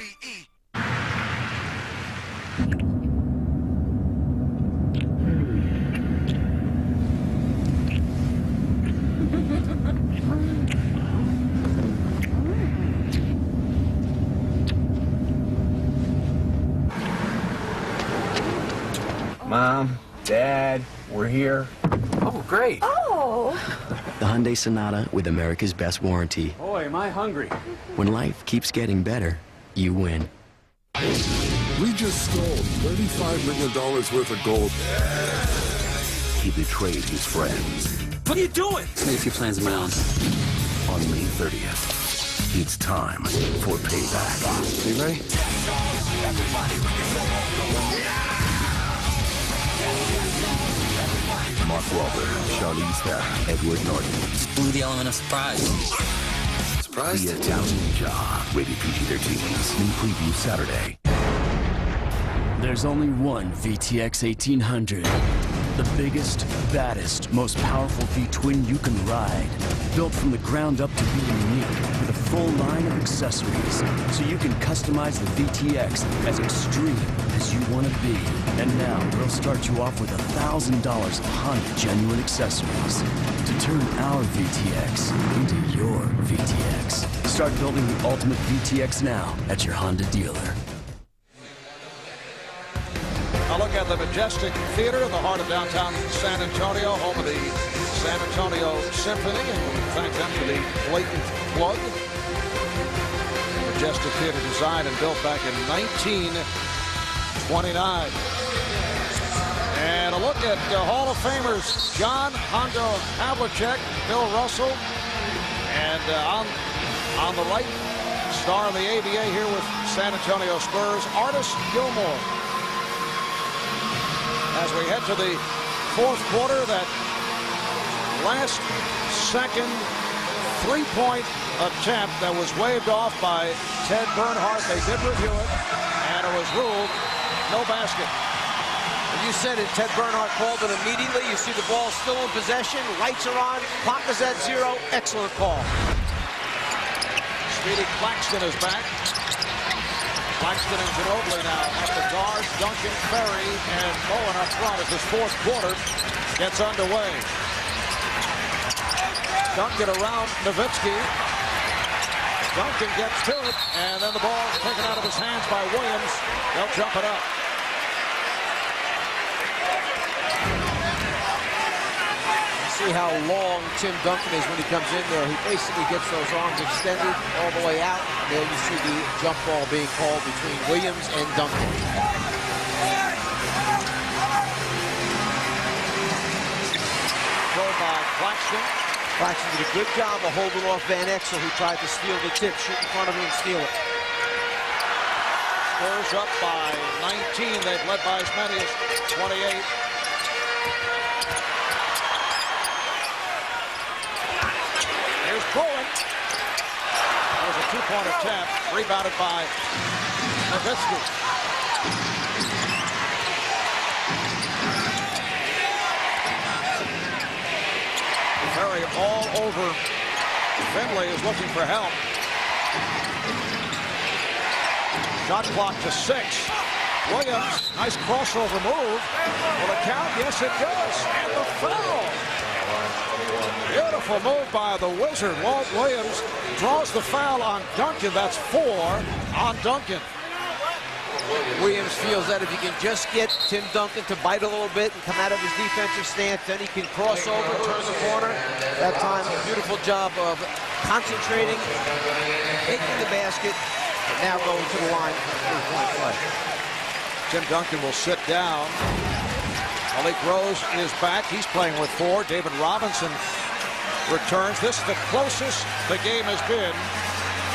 Mom, Dad, we're here. Oh, great. Oh. The Hyundai Sonata with America's best warranty. Boy, am I hungry. When life keeps getting better, you win. We just stole $35 million worth of gold. He betrayed his friends. What are you doing? Made a few plans of my own. On May 30th, it's time for payback. You ready? Mark Wahlberg, Charlize Theron, Edward Norton. Blew the element of surprise. Surprise? The Italian Job. Rated PG-13. New preview Saturday. There's only one VTX 1800. The biggest, baddest, most powerful V-twin you can ride. Built from the ground up to be unique, with a full line of accessories, so you can customize the VTX as extreme as you want to be. And now, we'll start you off with $1,000 of Honda genuine accessories to turn our VTX into your VTX. Start building the ultimate VTX now at your Honda dealer. A look at the Majestic Theater in the heart of downtown San Antonio, home of the San Antonio Symphony, and we thank them for the blatant plug. Majestic Theater designed and built back in 1929. And a look at Hall of Famers John Hondo Havlicek, Bill Russell, and on the right, star of the ABA here with San Antonio Spurs, Artis Gilmore. As we head to the fourth quarter, that last second three-point attempt that was waved off by Ted Bernhardt. They did review it, and it was ruled no basket. And you said it, Ted Bernhardt called it immediately. You see the ball still in possession. Lights are on. Clock is at 0. Excellent call. Speedy Claxton is back. Claxton and Ginobili now at the guard. Duncan, Ferry, and Bowen up front as this fourth quarter gets underway. Duncan around Nowitzki. Duncan gets to it, and then the ball is taken out of his hands by Williams. They'll jump it up. See how long Tim Duncan is when he comes in there. He basically gets those arms extended all the way out. There you see the jump ball being called between Williams and Duncan. Throw by Claxton. Claxton did a good job of holding off Van Exel, who tried to steal the tip, shoot in front of him and steal it. Spurs up by 19. They've led by as many as 28. Bowen. That was a two-point attempt, rebounded by Nowitzki. Ferry all over. Finley is looking for help. Shot clock to 6. Williams, nice crossover move. Will it count? Yes, it does. And the foul. Beautiful move by the Wizard. Walt Williams draws the foul on Duncan. That's 4 on Duncan. Williams feels that if he can just get Tim Duncan to bite a little bit and come out of his defensive stance, then he can cross over, turn the corner. That time, a beautiful job of concentrating, taking the basket, and now going to the line for three-point play. Tim Duncan will sit down. Malik Rose is back. He's playing with 4. David Robinson returns. This is the closest the game has been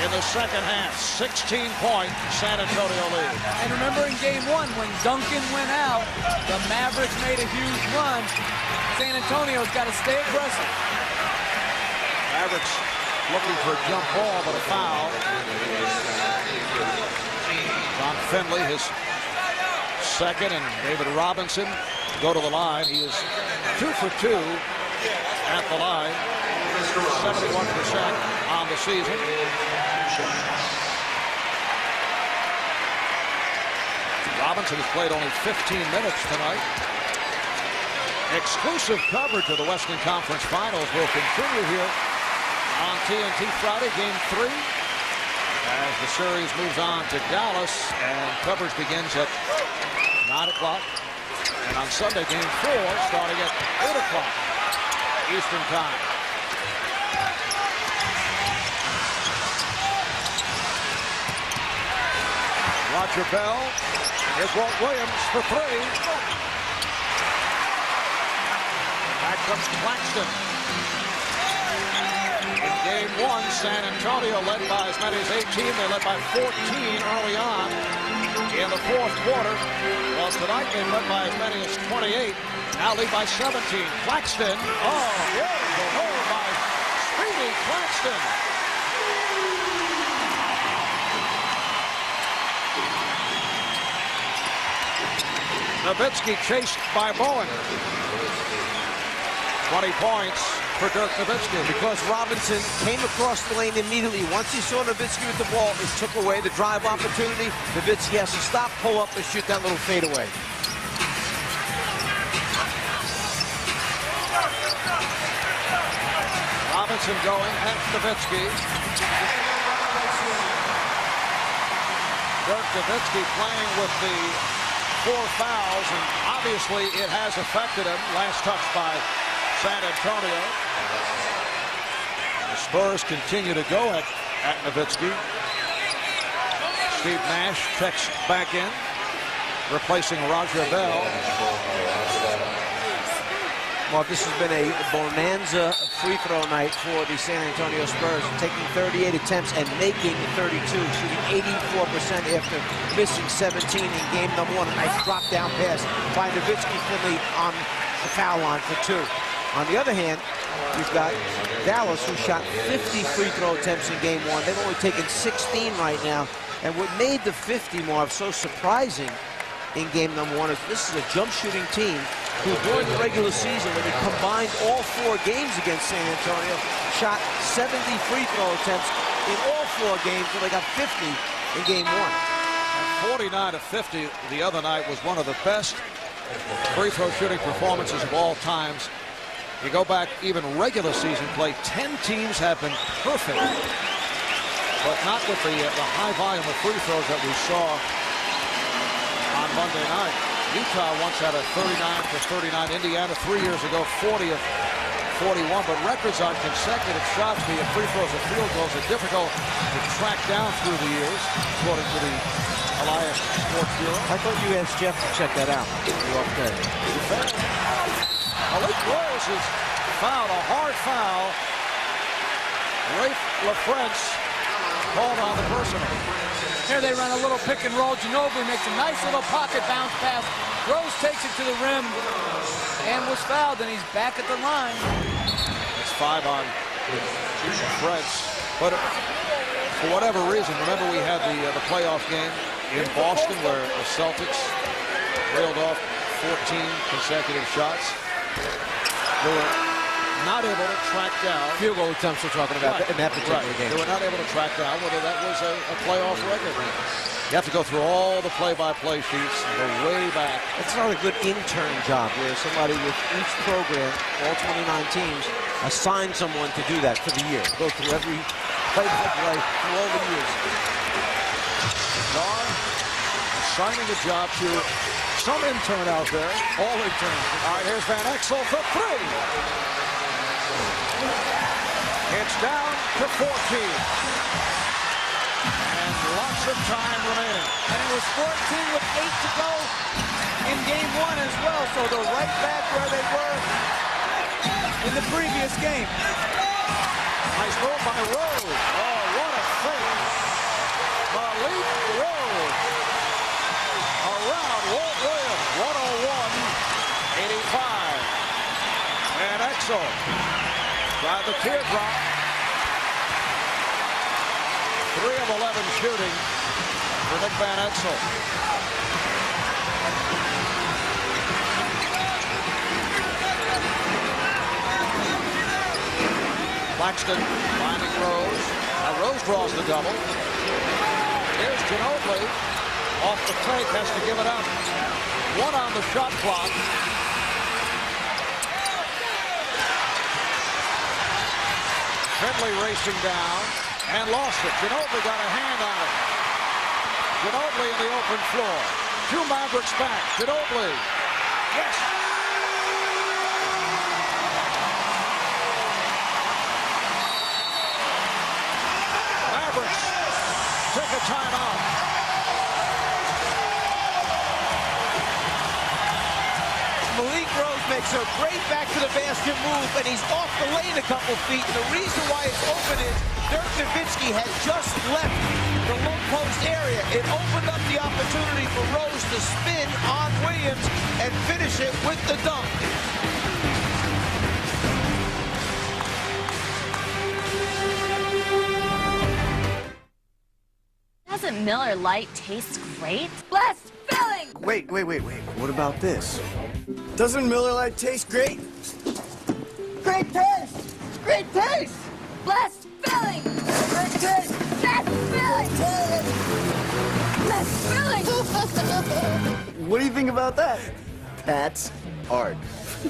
in the second half. 16-point San Antonio lead. And remember in game 1, when Duncan went out, the Mavericks made a huge run. San Antonio's got to stay aggressive. Mavericks looking for a jump ball, but a foul. John Finley, his second, and David Robinson go to the line. He is 2 for 2 at the line. 71% on the season. Robinson has played only 15 minutes tonight. Exclusive coverage of the Western Conference Finals will continue here on TNT Friday, Game 3, as the series moves on to Dallas, and coverage begins at 9 o'clock. And on Sunday, Game 4, starting at 8 o'clock Eastern Time. Roger Bell. Here's Walt Williams for three. Back comes Claxton. In Game 1, San Antonio led by as many as 18. They led by 14 early on in the fourth quarter. Well, tonight they led by as many as 28. Now lead by 17. Claxton. Oh, beautiful move by Speedy Claxton. Nowitzki chased by Bowen. 20 points for Dirk Nowitzki. Because Robinson came across the lane immediately. Once he saw Nowitzki with the ball, it took away the drive opportunity. Nowitzki has to stop, pull up, and shoot that little fadeaway. Robinson going at Nowitzki. Dirk Nowitzki playing with the 4 fouls, and obviously it has affected him. Last touch by San Antonio. The Spurs continue to go at Nowitzki. Steve Nash checks back in, replacing Roger Bell. Well, this has been a bonanza free throw night for the San Antonio Spurs, taking 38 attempts and making 32, shooting 84% after missing 17 in game number 1. A nice drop-down pass by Nowitzki Finley on the foul line for 2. On the other hand, we've got Dallas, who shot 50 free throw attempts in game 1. They've only taken 16 right now. And what made the 50 mark so surprising in game number 1 is this is a jump shooting team who during the regular season, when they combined all 4 games against San Antonio, shot 70 free throw attempts in all 4 games, so they got 50 in game 1. And 49 of 50 the other night was one of the best free throw shooting performances of all times. You go back even regular season play, 10 teams have been perfect, but not with the high volume of free throws that we saw on Monday night. Utah once had a 39 for 39. Indiana 3 years ago, 40 of 41. But records on consecutive shots, be it free throws or field goals, are difficult to track down through the years, according to the Elias Sports Bureau. I thought you asked Jeff to check that out. Malik Rose is fouled, a hard foul. Rafe LaFrance called on the personal. Here they run a little pick and roll. Ginobili makes a nice little pocket bounce pass. Rose takes it to the rim and was fouled, and he's back at the line. It's 5 on French. But for whatever reason, remember we had the playoff game in Boston where the Celtics reeled off 14 consecutive shots. They were not able to track down. Field goal attempts we're talking about in that particular game. They were not able to track down whether that was a playoff record. You have to go through all the play-by-play sheets and go way back. It's not a good intern job where somebody with each program, all 29 teams, assign someone to do that for the year. Go through every play-by-play for all the years. Dar assigning the job to some intern out there. All interns. All right, here's Van Exel for 3. It's down to 14. And lots of time remaining. And it was 14 with 8 to go in game 1 as well. So they're right back where they were in the previous game. Nice move by Rose. Oh, what a fake. Malik Rose. Around Walt Williams. 101-85. Van Exel by the teardrop. 3 of 11 shooting for Nick Van Exel. Claxton finding Rose. Now Rose draws the double. Here's Ginobili. Off the take, has to give it up. 1 on the shot clock. Finley racing down and lost it. Ginobili got a hand on it. Ginobili in the open floor. 2 Mavericks back. Ginobili Yes. Mavericks take a timeout. Malik Rose makes a great back to the basket move, and he's off the lane a couple feet. And the reason why it's open is Dirk Nowitzki had just left the low post area. It opened up the opportunity for Rose to spin on Williams and finish it with the dunk. Doesn't Miller Lite taste great? Less filling! Wait. What about this? Doesn't Miller Lite taste great? Great taste! Great taste! Less filling! Great taste! Less filling! Less filling! What do you think about that? That's art.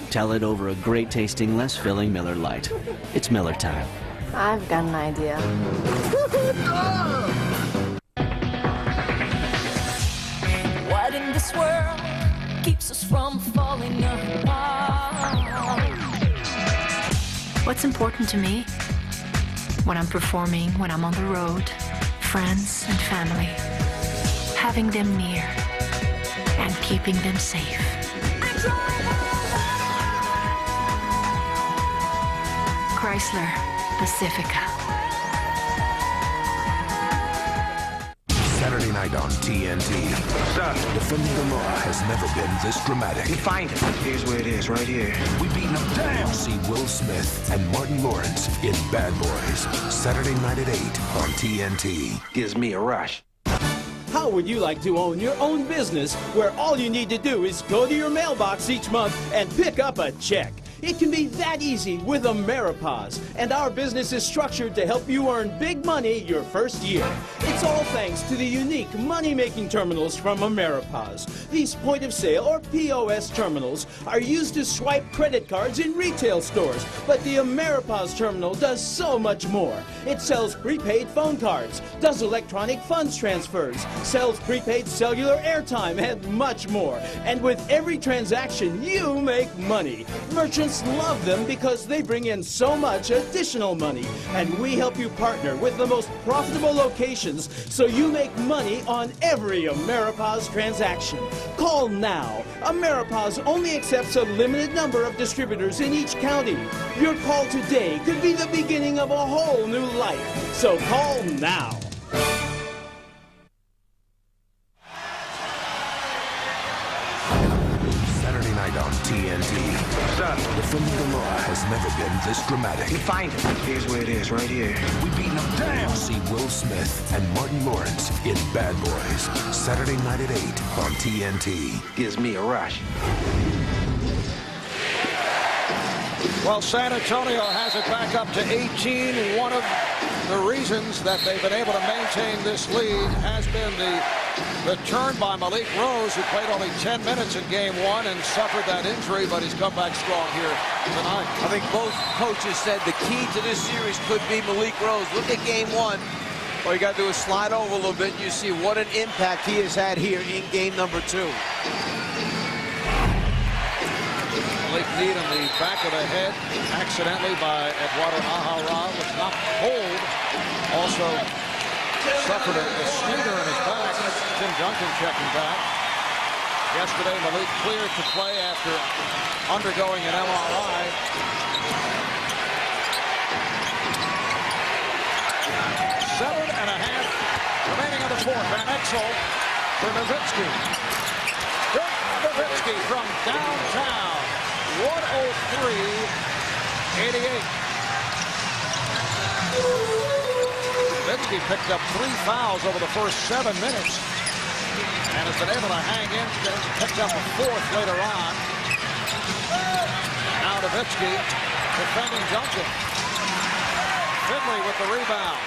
Tell it over a great tasting, less filling Miller Lite. It's Miller time. I've got an idea. What in this world keeps us from falling apart? What's important to me? When I'm performing, when I'm on the road, friends and family. Having them near and keeping them safe. Chrysler Pacifica. Saturday night on TNT. Son, Defending the law has never been this dramatic. we find him. Here's where it is, right here. We beaten him down. See Will Smith and Martin Lawrence in Bad Boys. Saturday night at 8 on TNT. Gives me a rush. How would you like to own your own business where all you need to do is go to your mailbox each month and pick up a check? It can be that easy with Ameripause, and our business is structured to help you earn big money your first year. It's all thanks to the unique money-making terminals from Ameripause. These point-of-sale or POS terminals are used to swipe credit cards in retail stores, but the Ameripause terminal does so much more. It sells prepaid phone cards, does electronic funds transfers, sells prepaid cellular airtime, and much more. And with every transaction, you make money. Merchants love them because they bring in so much additional money, and we help you partner with the most profitable locations so you make money on every Ameripause transaction. Call now. Ameripause only accepts a limited number of distributors in each county. Your call today could be the beginning of a whole new life, so call now. Saturday night on TNT. Son, Defending the law has never been this dramatic. we find him. Here's where it is, right here. We beaten him down. See Will Smith and Martin Lawrence in Bad Boys. Saturday night at 8 on TNT. Gives me a rush. Well, San Antonio has it back up to 18. One of the reasons that they've been able to maintain this lead has been the turn by Malik Rose, who played only 10 minutes in game one and suffered that injury, but he's come back strong here tonight. I think both coaches said the key to this series could be Malik Rose. Look at game one. All you got to do is slide over a little bit, and you see what an impact he has had here in game number two. Malik Need in the back of the head, accidentally by Eduardo Ahara, was knocked cold. Also suffered a sneaker in his back. Tim Duncan checking back. Yesterday, Malik cleared to play after undergoing an MRI. Seven and a half remaining in the fourth. Van Exel for Nowitzki. Dirk Nowitzki from downtown. 103-88. Nowitzki picked up 3 fouls over the first 7 minutes and has been able to hang in. Picked up a fourth later on. Now Nowitzki defending Duncan. Finley with the rebound.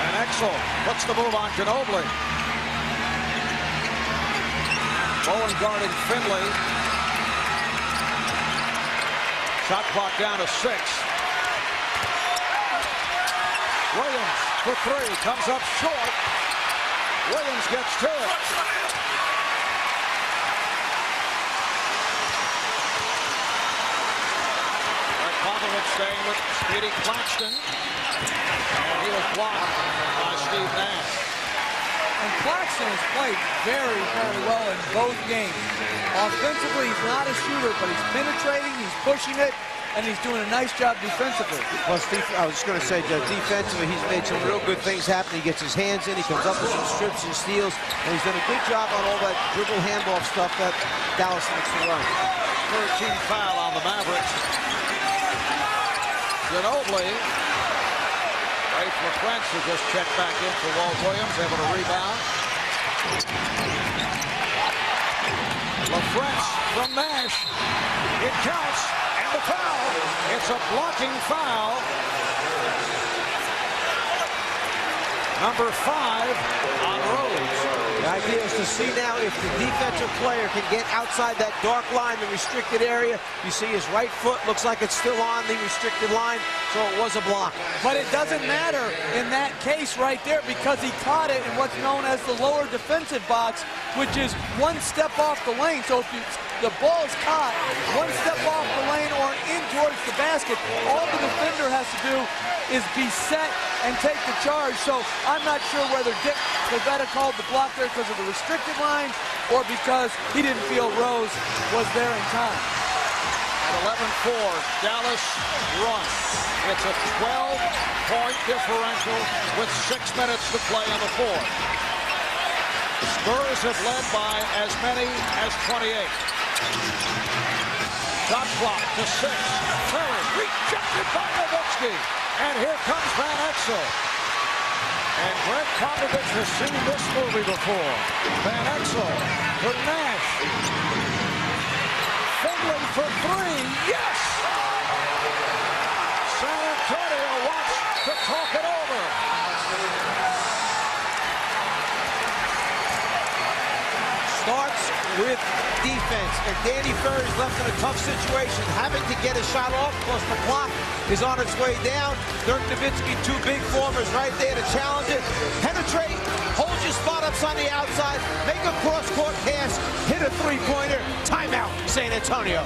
And Exel puts the move on Ginobili. Bowen guarding Finley. Shot clock down to 6. Williams for 3, comes up short. Williams gets to it. Popovich staying with Speedy Claxton. And he was blocked by Steve Nash. And Claxton has played very, very well in both games. Offensively, he's not a shooter, but he's penetrating, he's pushing it, and he's doing a nice job defensively. Well, Steve, I was just going to say, defensively, he's made some real good things happen. He gets his hands in, he comes up with some strips and steals, and he's done a good job on all that dribble handball stuff that Dallas likes to run. 13th foul on the Mavericks. Ginobili, right for French, who just checked back in for Walt Williams, able to rebound. LaFrance from Nash. It counts, and the foul. It's a blocking foul. Number 5 on Rhodes. The idea is to see now if the defensive player can get outside that dark line, the restricted area. You see his right foot looks like it's still on the restricted line, so it was a block. But it doesn't matter in that case right there because he caught it in what's known as the lower defensive box, which is one step off the lane. So if the ball is caught one step off the lane or in towards the basket, all the defender has to do is be set and take the charge. So I'm not sure whether Dick Pavetta called the block there because of the restricted line or because he didn't feel Rose was there in time. At 11-4, Dallas runs. It's a 12-point differential with 6 minutes to play in the fourth. The Spurs have led by as many as 28. Shot clock to 6. Curry rejected by Nowitzki. And here comes Van Exel. And Greg Popovich has seen this movie before. Van Exel to Nash. Finley for 3. Yes! San Antonio wants to talk it over. Starts with defense, and Danny Ferry's left in a tough situation, having to get a shot off because the clock is on its way down. Dirk Nowitzki, 2 big formers right there to challenge it. Penetrate, hold your spot ups on the outside, make a cross-court pass, hit a three-pointer. Timeout, San Antonio.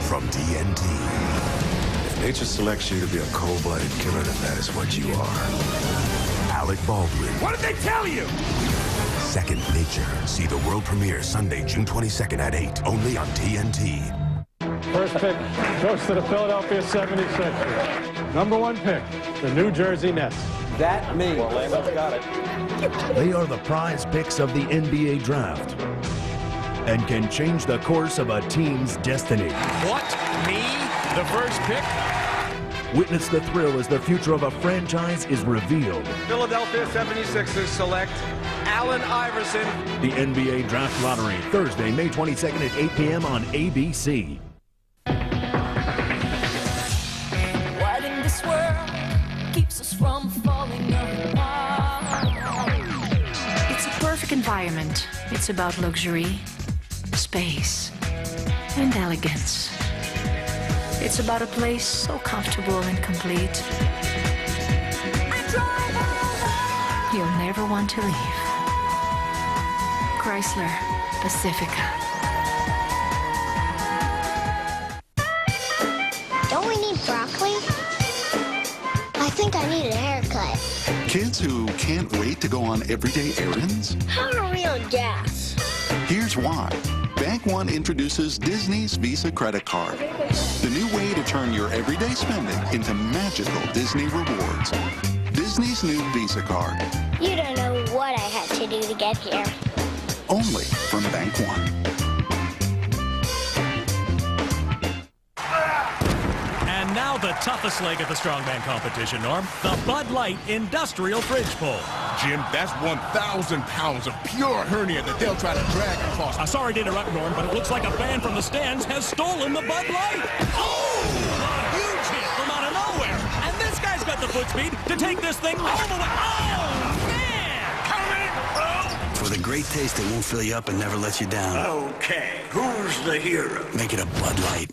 From TNT. If nature selects you to be a cold-blooded killer, then that is what you are. Alec Baldwin. What did they tell you? Second Nature. See the world premiere Sunday, June 22nd at 8, only on TNT. First pick goes to the Philadelphia 76ers. Number 1 pick, the New Jersey Nets. That means Orlando's got it. They are the prize picks of the NBA draft and can change the course of a team's destiny. What? Me? The first pick? Witness the thrill as the future of a franchise is revealed. Philadelphia 76ers select Allen Iverson. The NBA Draft Lottery, Thursday, May 22nd at 8 p.m. on ABC. What in this world keeps us from falling apart? It's a perfect environment. It's about luxury, space, and elegance. It's about a place so comfortable and complete. You'll never want to leave. Chrysler Pacifica. Don't we need broccoli? I think I need a haircut. Kids who can't wait to go on everyday errands? How are we on gas? Here's why. Bank One introduces Disney's Visa credit card. The new way to turn your everyday spending into magical Disney rewards. Disney's new Visa card. You don't know what I had to do to get here. Only from Bank One. And now the toughest leg of the strongman competition, Norm. The Bud Light Industrial Fridge Pull. Jim, that's 1,000 pounds of pure hernia that they'll try to drag across. Sorry to interrupt, Norm, but it looks like a fan from the stands has stolen the Bud Light. Oh! A huge hit from out of nowhere. And this guy's got the foot speed to take this thing all the way. Oh, man! Coming, bro! For the great taste that won't fill you up and never let you down. Okay, who's the hero? Make it a Bud Light.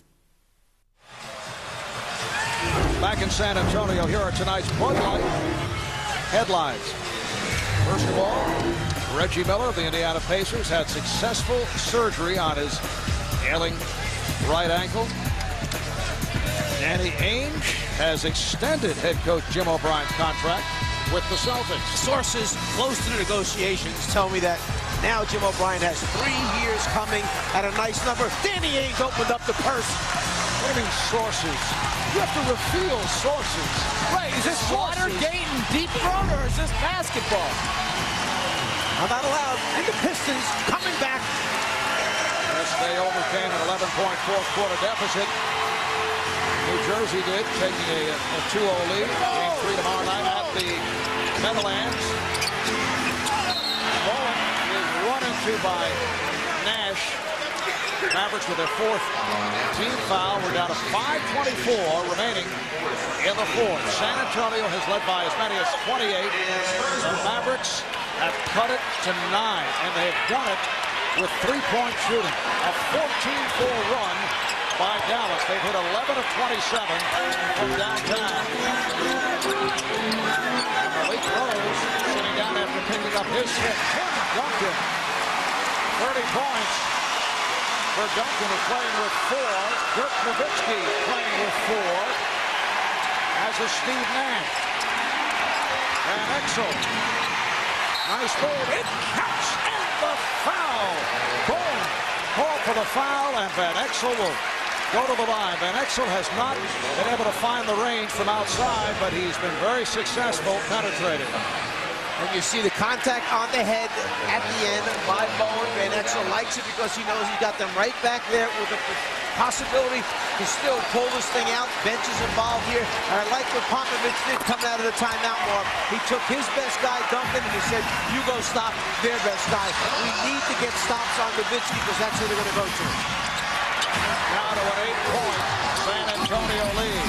Back in San Antonio, here are tonight's Bud Light headlines. First of all, Reggie Miller of the Indiana Pacers had successful surgery on his ailing right ankle. Danny Ainge has extended head coach Jim O'Brien's contract with the Celtics. Sources close to the negotiations tell me that now Jim O'Brien has 3 years coming at a nice number. Danny Ainge opened up the purse. What do you mean sources? You have to reveal sources. Right, is this Watergate and Deep Throat, or is this basketball? I'm not allowed. And the Pistons coming back. Yes, they overcame an 11-point fourth-quarter deficit. New Jersey did, taking a 2-0 lead. Game 3 tomorrow night at the Meadowlands. Bowen is run into by Nash. Mavericks with their 4th team foul. We're down to 5:24 remaining in the 4th. San Antonio has led by as many as 28. The Mavericks have cut it to 9, and they have done it with 3-point shooting. A 14-4 run by Dallas. They've hit 11 of 27 from downtown. Malik Rose sitting down after picking up his hit. Tim Duncan, 30 points. For Duncan is playing with 4. Dirk Nowitzki playing with 4. As is Steve Nash. And Exel. Nice move. It counts. And the foul. Boom. Call for the foul, and Van Exel will go to the line. Van Exel has not been able to find the range from outside, but he's been very successful penetrating. And you see the contact on the head at the end by Bowen. Van Exel likes it because he knows he got them right back there with the possibility to still pull this thing out. Bench is involved here. And I like what Popovich did coming out of the timeout, Mark. He took his best guy, Duncan, and he said, you go stop their best guy. We need to get stops on Nowitzki because that's who they're going to go to. Now to an 8-point San Antonio lead.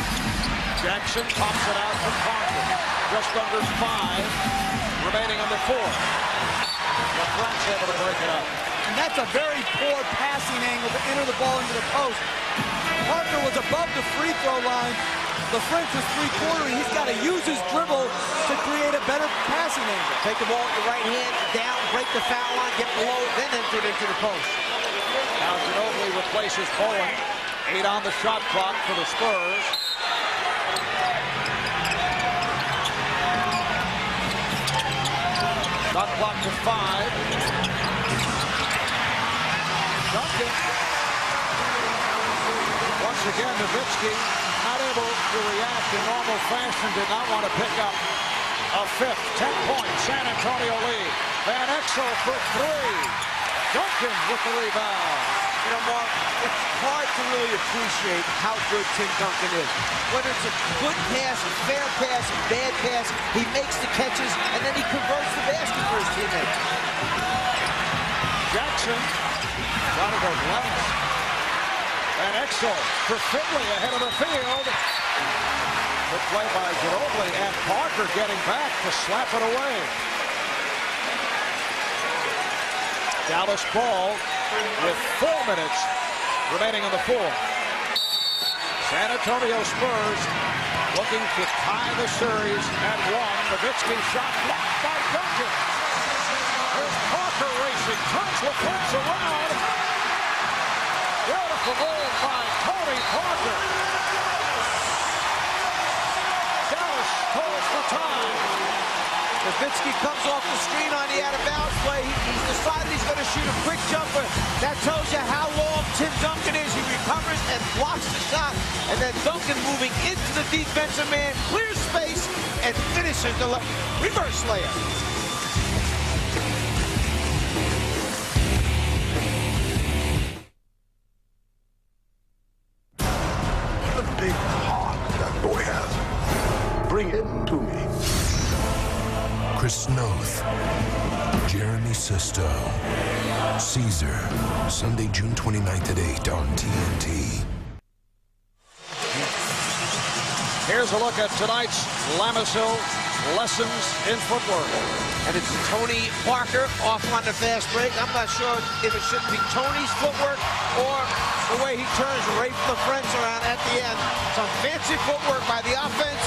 Jackson pops it out for Parker. Just under 5 remaining on the 4th. LeBron's able to break it up. And that's a very poor passing angle to enter the ball into the post. Parker was above the free throw line. The French is three-quartering. He's got to use his dribble to create a better passing angle. Take the ball with the right hand, down, break the foul line, get below, then enter it into the post. Now Ginobili replaces Bowen. 8 on the shot clock for the Spurs. Shot clock to 5. Duncan. Once again, Nowitzki not able to react in normal fashion. Did not want to pick up a 5th. 10-point San Antonio lead. Van Exel for 3. Duncan with the rebound. You know, Mark, it's hard to really appreciate how good Tim Duncan is. Whether it's a good pass, a fair pass, a bad pass, he makes the catches, and then he converts the basket for his teammates. Jackson trying to go left. Van Exel for Finley ahead of the field. Good play by Ginobili, and Parker getting back to slap it away. Dallas ball with 4 minutes remaining in the 4th. San Antonio Spurs looking to tie the series at 1. Nowitzki shot blocked by Duncan. Here's Parker racing, turns LaFrance around. Beautiful move by Tony Parker. Dallas holds the tie. Nowitzki comes off the screen on the out-of-bounds play. He's decided he's going to shoot a quick jumper. That tells you how long Tim Duncan is. He recovers and blocks the shot. And then Duncan moving into the defensive man, clears space, and finishes the reverse layup. What a big heart that boy has. Bring it to me. Chris Noth, Jeremy Sisto, Caesar, Sunday, June 29th at 8 on TNT. Here's a look at tonight's Lamisville lessons in footwork. And it's Tony Parker off on the fast break. I'm not sure if it should be Tony's footwork or the way he turns Rafe LaFrentz around at the end. Some fancy footwork by the offense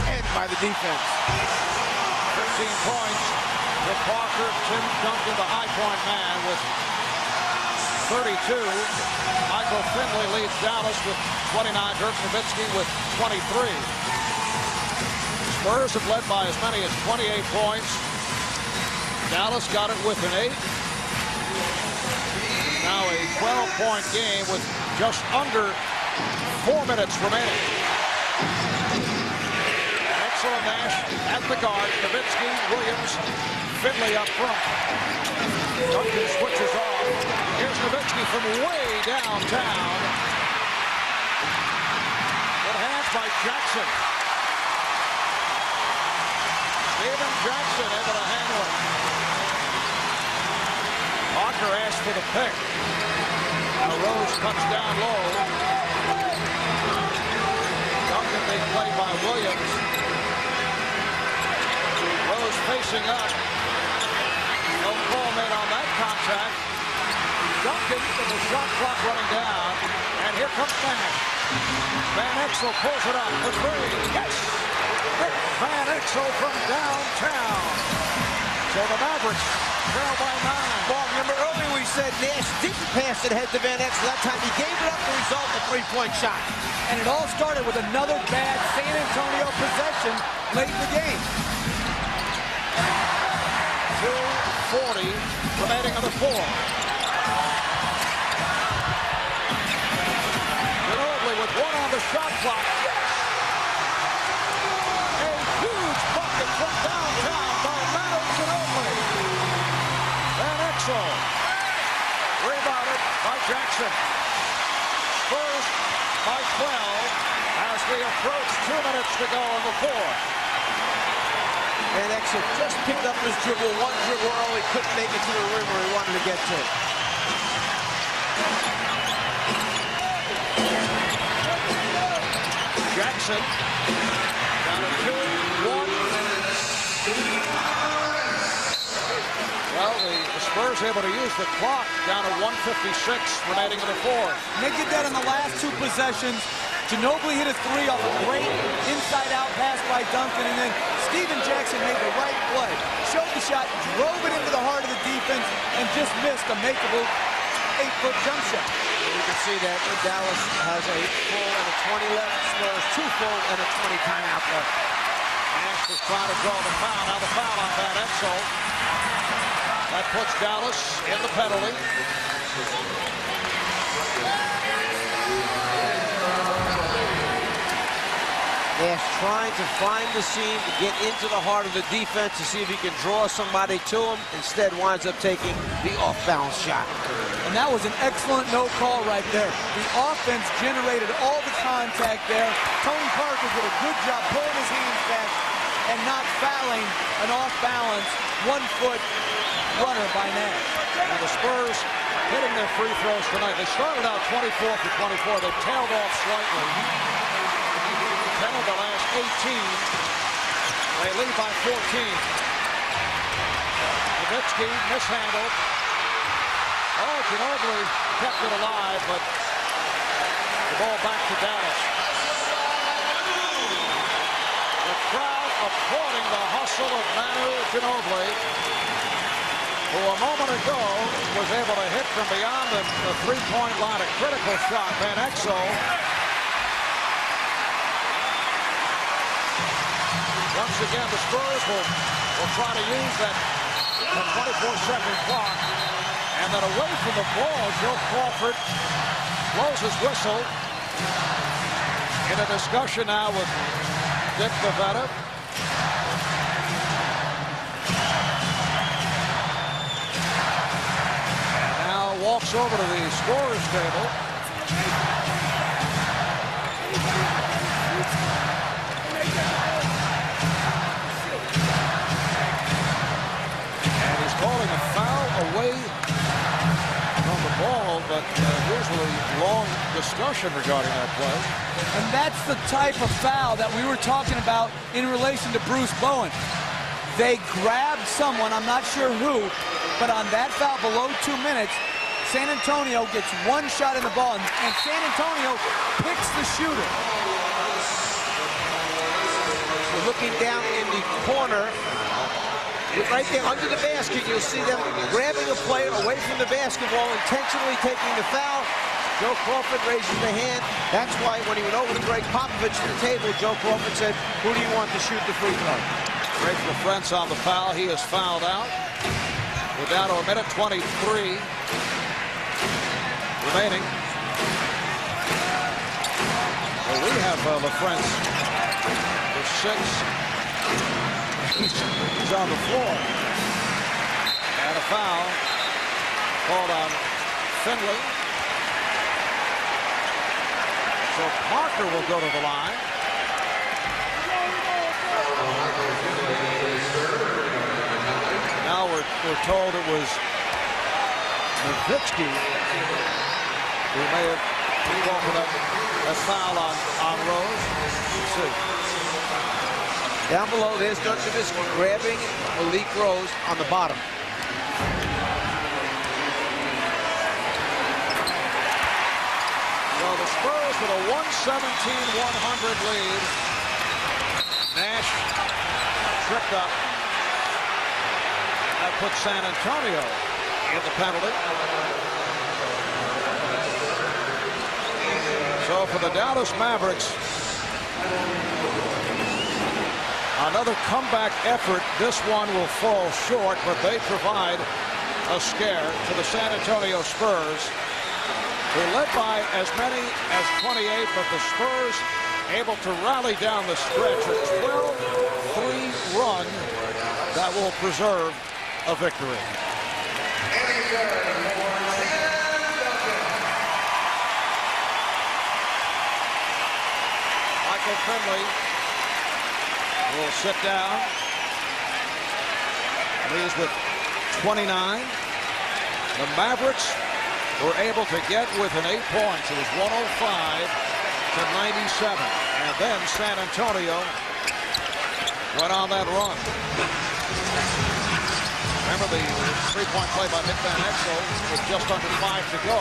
and by the defense. 15 points for Parker. Tim Duncan, the high point man, with 32. Michael Finley leads Dallas with 29. Dirk Nowitzki with 23. Spurs have led by as many as 28 points. Dallas got it with an 8. Now a 12-point game with just under 4 minutes remaining. Excellent Nash at the guard. Nowitzki, Williams, Finley up front. Duncan switches off. Here's Nowitzki from way downtown. Good hands by Jackson. Steven Jackson able to handle it. Parker asked for the pick. Now Rose cuts down low. Duncan being played by Williams. Rose facing up. No call made on that contact. Duncan with the shot clock running down. And here comes Nash. Van Exel pulls it up for 3. Yes! Van Exel from downtown. So the Mavericks trail by 9. Bob, remember earlier we said Nash didn't pass it ahead to Van Exel. That time he gave it up, the result, a 3-point shot. And it all started with another bad San Antonio possession late in the game. 2:40 remaining on the floor. Ginobili with 1 on the shot clock. Yes! A huge bucket from downtown by Manu Ginobili. Van Exel rebounded by Jackson. Spurs by 12 as we approach 2 minutes to go in the fourth. Van Exel just picked up his dribble, 1 dribble early, couldn't make it to the rim where he wanted to get to. Jackson down to 2-1. Well, the Spurs able to use the clock down to 1:56 remaining in the fourth. And they did that in the last 2 possessions. Ginobili hit a 3 off a great inside-out pass by Duncan, and then Steven Jackson made the right play. Showed the shot, drove it into the heart of the defense, and just missed a makeable 8-foot jump shot. You can see that Dallas has a full and a 20 left. Spurs 2 full and a 20 timeout left. Nash was trying to draw the foul. Now the foul on Van Exel. That puts Dallas in the penalty. Nash trying to find the seam to get into the heart of the defense to see if he can draw somebody to him. Instead winds up taking the off-balance shot. And that was an excellent no call right there. The offense generated all the contact there. Tony Parker did a good job pulling his hands back and not fouling an off-balance 1-foot runner by Nash. Now the Spurs hitting their free throws tonight. They started out 24 for 24. They tailed off slightly. 10 of the last 18. They lead by 14. Nowitzki mishandled. Oh, Ginobili kept it alive, but the ball back to Dallas. The crowd applauding the hustle of Manu Ginobili, who a moment ago was able to hit from beyond the 3-point line. A critical shot. Van Exel. Once again, the Spurs will try to use that 24-second clock. And then away from the ball, Joe Crawford blows his whistle. In a discussion now with Dick Bavetta. Now walks over to the scorer's table. And he's calling a foul away from the ball. but usually long discussion regarding that play. And that's the type of foul that we were talking about in relation to Bruce Bowen. They grabbed someone, I'm not sure who, but on that foul below 2 minutes, San Antonio gets one shot in the ball, and San Antonio picks the shooter. We're looking down in the corner. Right there under the basket, you'll see them grabbing a player away from the basketball, intentionally taking the foul. Joe Crawford raises the hand. That's why when he went over to Greg Popovich to the table, Joe Crawford said, who do you want to shoot the free throw? Greg LaFrance on the foul. He is fouled out. We're down to a minute 23 remaining. Well, we have LaFrance for 6. He's on the floor. And a foul called on Finley. So Parker will go to the line. Now we're told it was Nowitzki who may have involved with a foul on Rose. Let's see. Down below, there's Dirk Nowitzki grabbing Malik Rose on the bottom. So the Spurs with a 117-100 lead. Nash tripped up. That puts San Antonio in the penalty. So for the Dallas Mavericks, another comeback effort. This one will fall short, but they provide a scare to the San Antonio Spurs, who led by as many as 28, but the Spurs able to rally down the stretch. A 12-3 run that will preserve a victory. Michael Finley will sit down. Leads with 29. The Mavericks were able to get within 8 points. It was 105-97. And then San Antonio went on that run. Remember the three-point play by Nick Van Exel with just under 5 to go,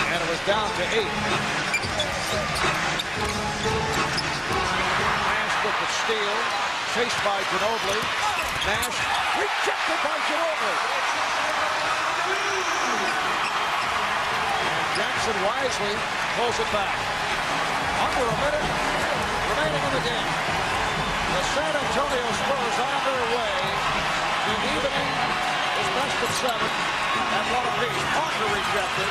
and it was down to 8. Nash with the steal, chased by Ginobili. Nash rejected by Ginobili. And Jackson wisely pulls it back. Under a minute remaining in the game. The San Antonio Spurs on their way to evening is best of 7 at one apiece. Parker rejected.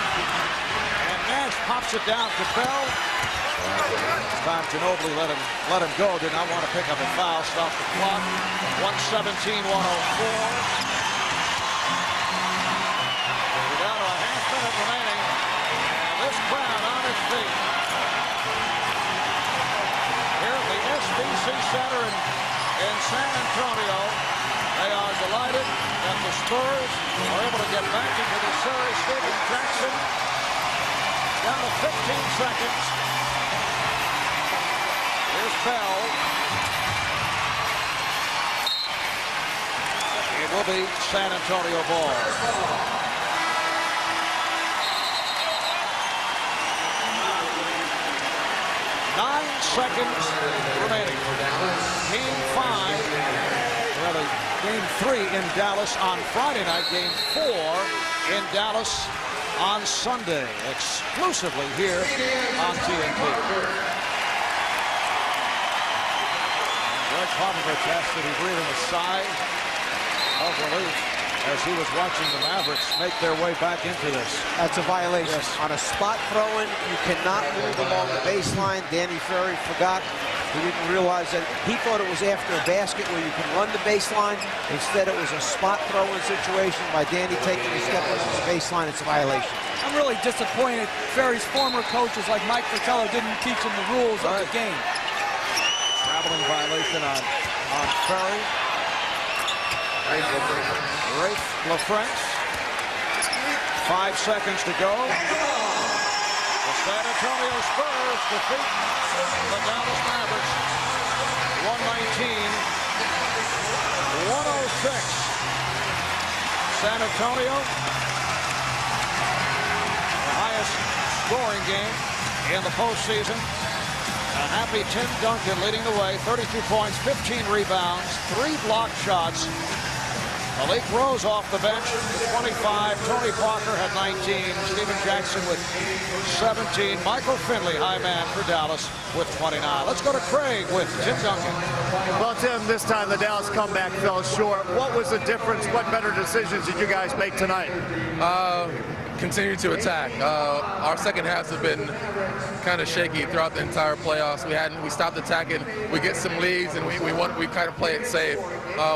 And Nash pops it down to Bell. This time Ginobili let him go. Did not want to pick up a foul. Stop the clock. 117-104. We're down to a half minute remaining. And this crowd on its feet. Here at the SBC Center in San Antonio, they are delighted that the Spurs are able to get back into the series. Stephen Jackson down to 15 seconds. Here's Bell. It will be San Antonio ball. Seconds remaining. Game 5, really game 3 in Dallas on Friday night. Game 4 in Dallas on Sunday, exclusively here on TNT. Greg Popovich asked that he breathing a sigh of relief as he was watching the Mavericks make their way back into this. That's a violation. Yes. On a spot throw-in, you cannot move along the baseline. Danny Ferry forgot. He didn't realize that. He thought it was after a basket where you can run the baseline. Instead, it was a spot throw-in situation by Danny taking a step on the baseline. It's a violation. I'm really disappointed Ferry's former coaches like Mike Fratello didn't teach him the rules of the game. Traveling violation on Ferry. Rafe LaFrance 5 seconds to go. The San Antonio Spurs defeat the Dallas Mavericks 119-106. San Antonio, the highest scoring game in the postseason. A happy Tim Duncan leading the way, 32 points, 15 rebounds, 3 blocked shots. Malik Rose off the bench, 25. Tony Parker had 19. Steven Jackson with 17. Michael Finley, high man for Dallas, with 29. Let's go to Craig with Tim Duncan. Well, Tim, this time the Dallas comeback fell short. What was the difference? What better decisions did you guys make tonight? Continue to attack. Our second halves have been kind of shaky throughout the entire playoffs. We stopped attacking. We get some leads, and we kind of play it safe.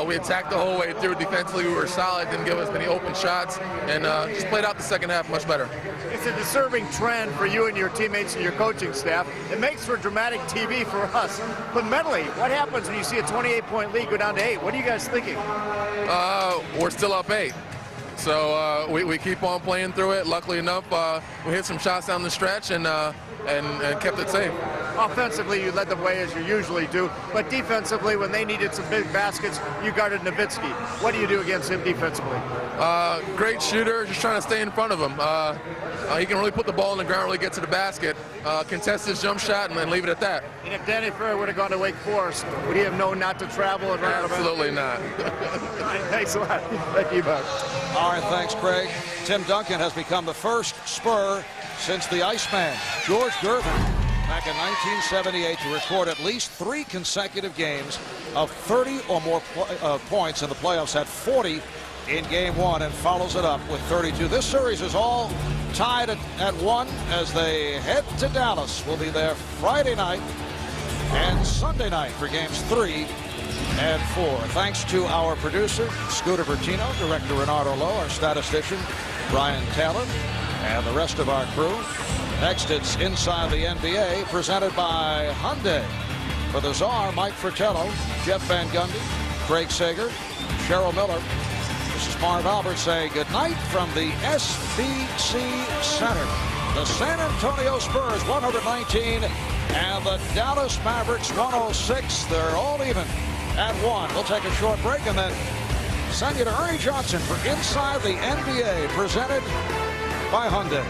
We attacked the whole way through. Defensively, we were solid, didn't give us many open shots, and just played out the second half much better. It's a disturbing trend for you and your teammates and your coaching staff. It makes for dramatic TV for us. But mentally, what happens when you see a 28-point lead go down to 8? What are you guys thinking? We're still up 8. So we keep on playing through it. Luckily enough, we hit some shots down the stretch and kept it safe. Offensively, you led the way as you usually do, but defensively, when they needed some big baskets, you guarded Nowitzki. What do you do against him defensively? Great shooter, just trying to stay in front of him. He can really put the ball on the ground, really get to the basket, contest his jump shot, and then leave it at that. And if Danny Ferry would have gone to Wake Forest, would he have known not to travel? And Absolutely not. Thanks a lot. Thank you, Buck. All right, thanks, Craig. Tim Duncan has become the first Spur since the Iceman, George Gervin, back in 1978, to record at least 3 consecutive games of 30 or more points in the playoffs. Had 40 in game 1 and follows it up with 32. This series is all tied at 1 as they head to Dallas. We'll be there Friday night and Sunday night for games 3 and 4. Thanks to our producer, Scooter Bertino, director Renardo Lowe, our statistician, Brian Taylor, and the rest of our crew. Next, it's Inside the NBA, presented by Hyundai. For the Czar, Mike Fratello, Jeff Van Gundy, Craig Sager, Cheryl Miller. This is Marv Albert saying good night from the SBC Center. The San Antonio Spurs 119 and the Dallas Mavericks 106. They're all even at 1. We'll take a short break and then send you to Ernie Johnson for Inside the NBA, presented by Hyundai.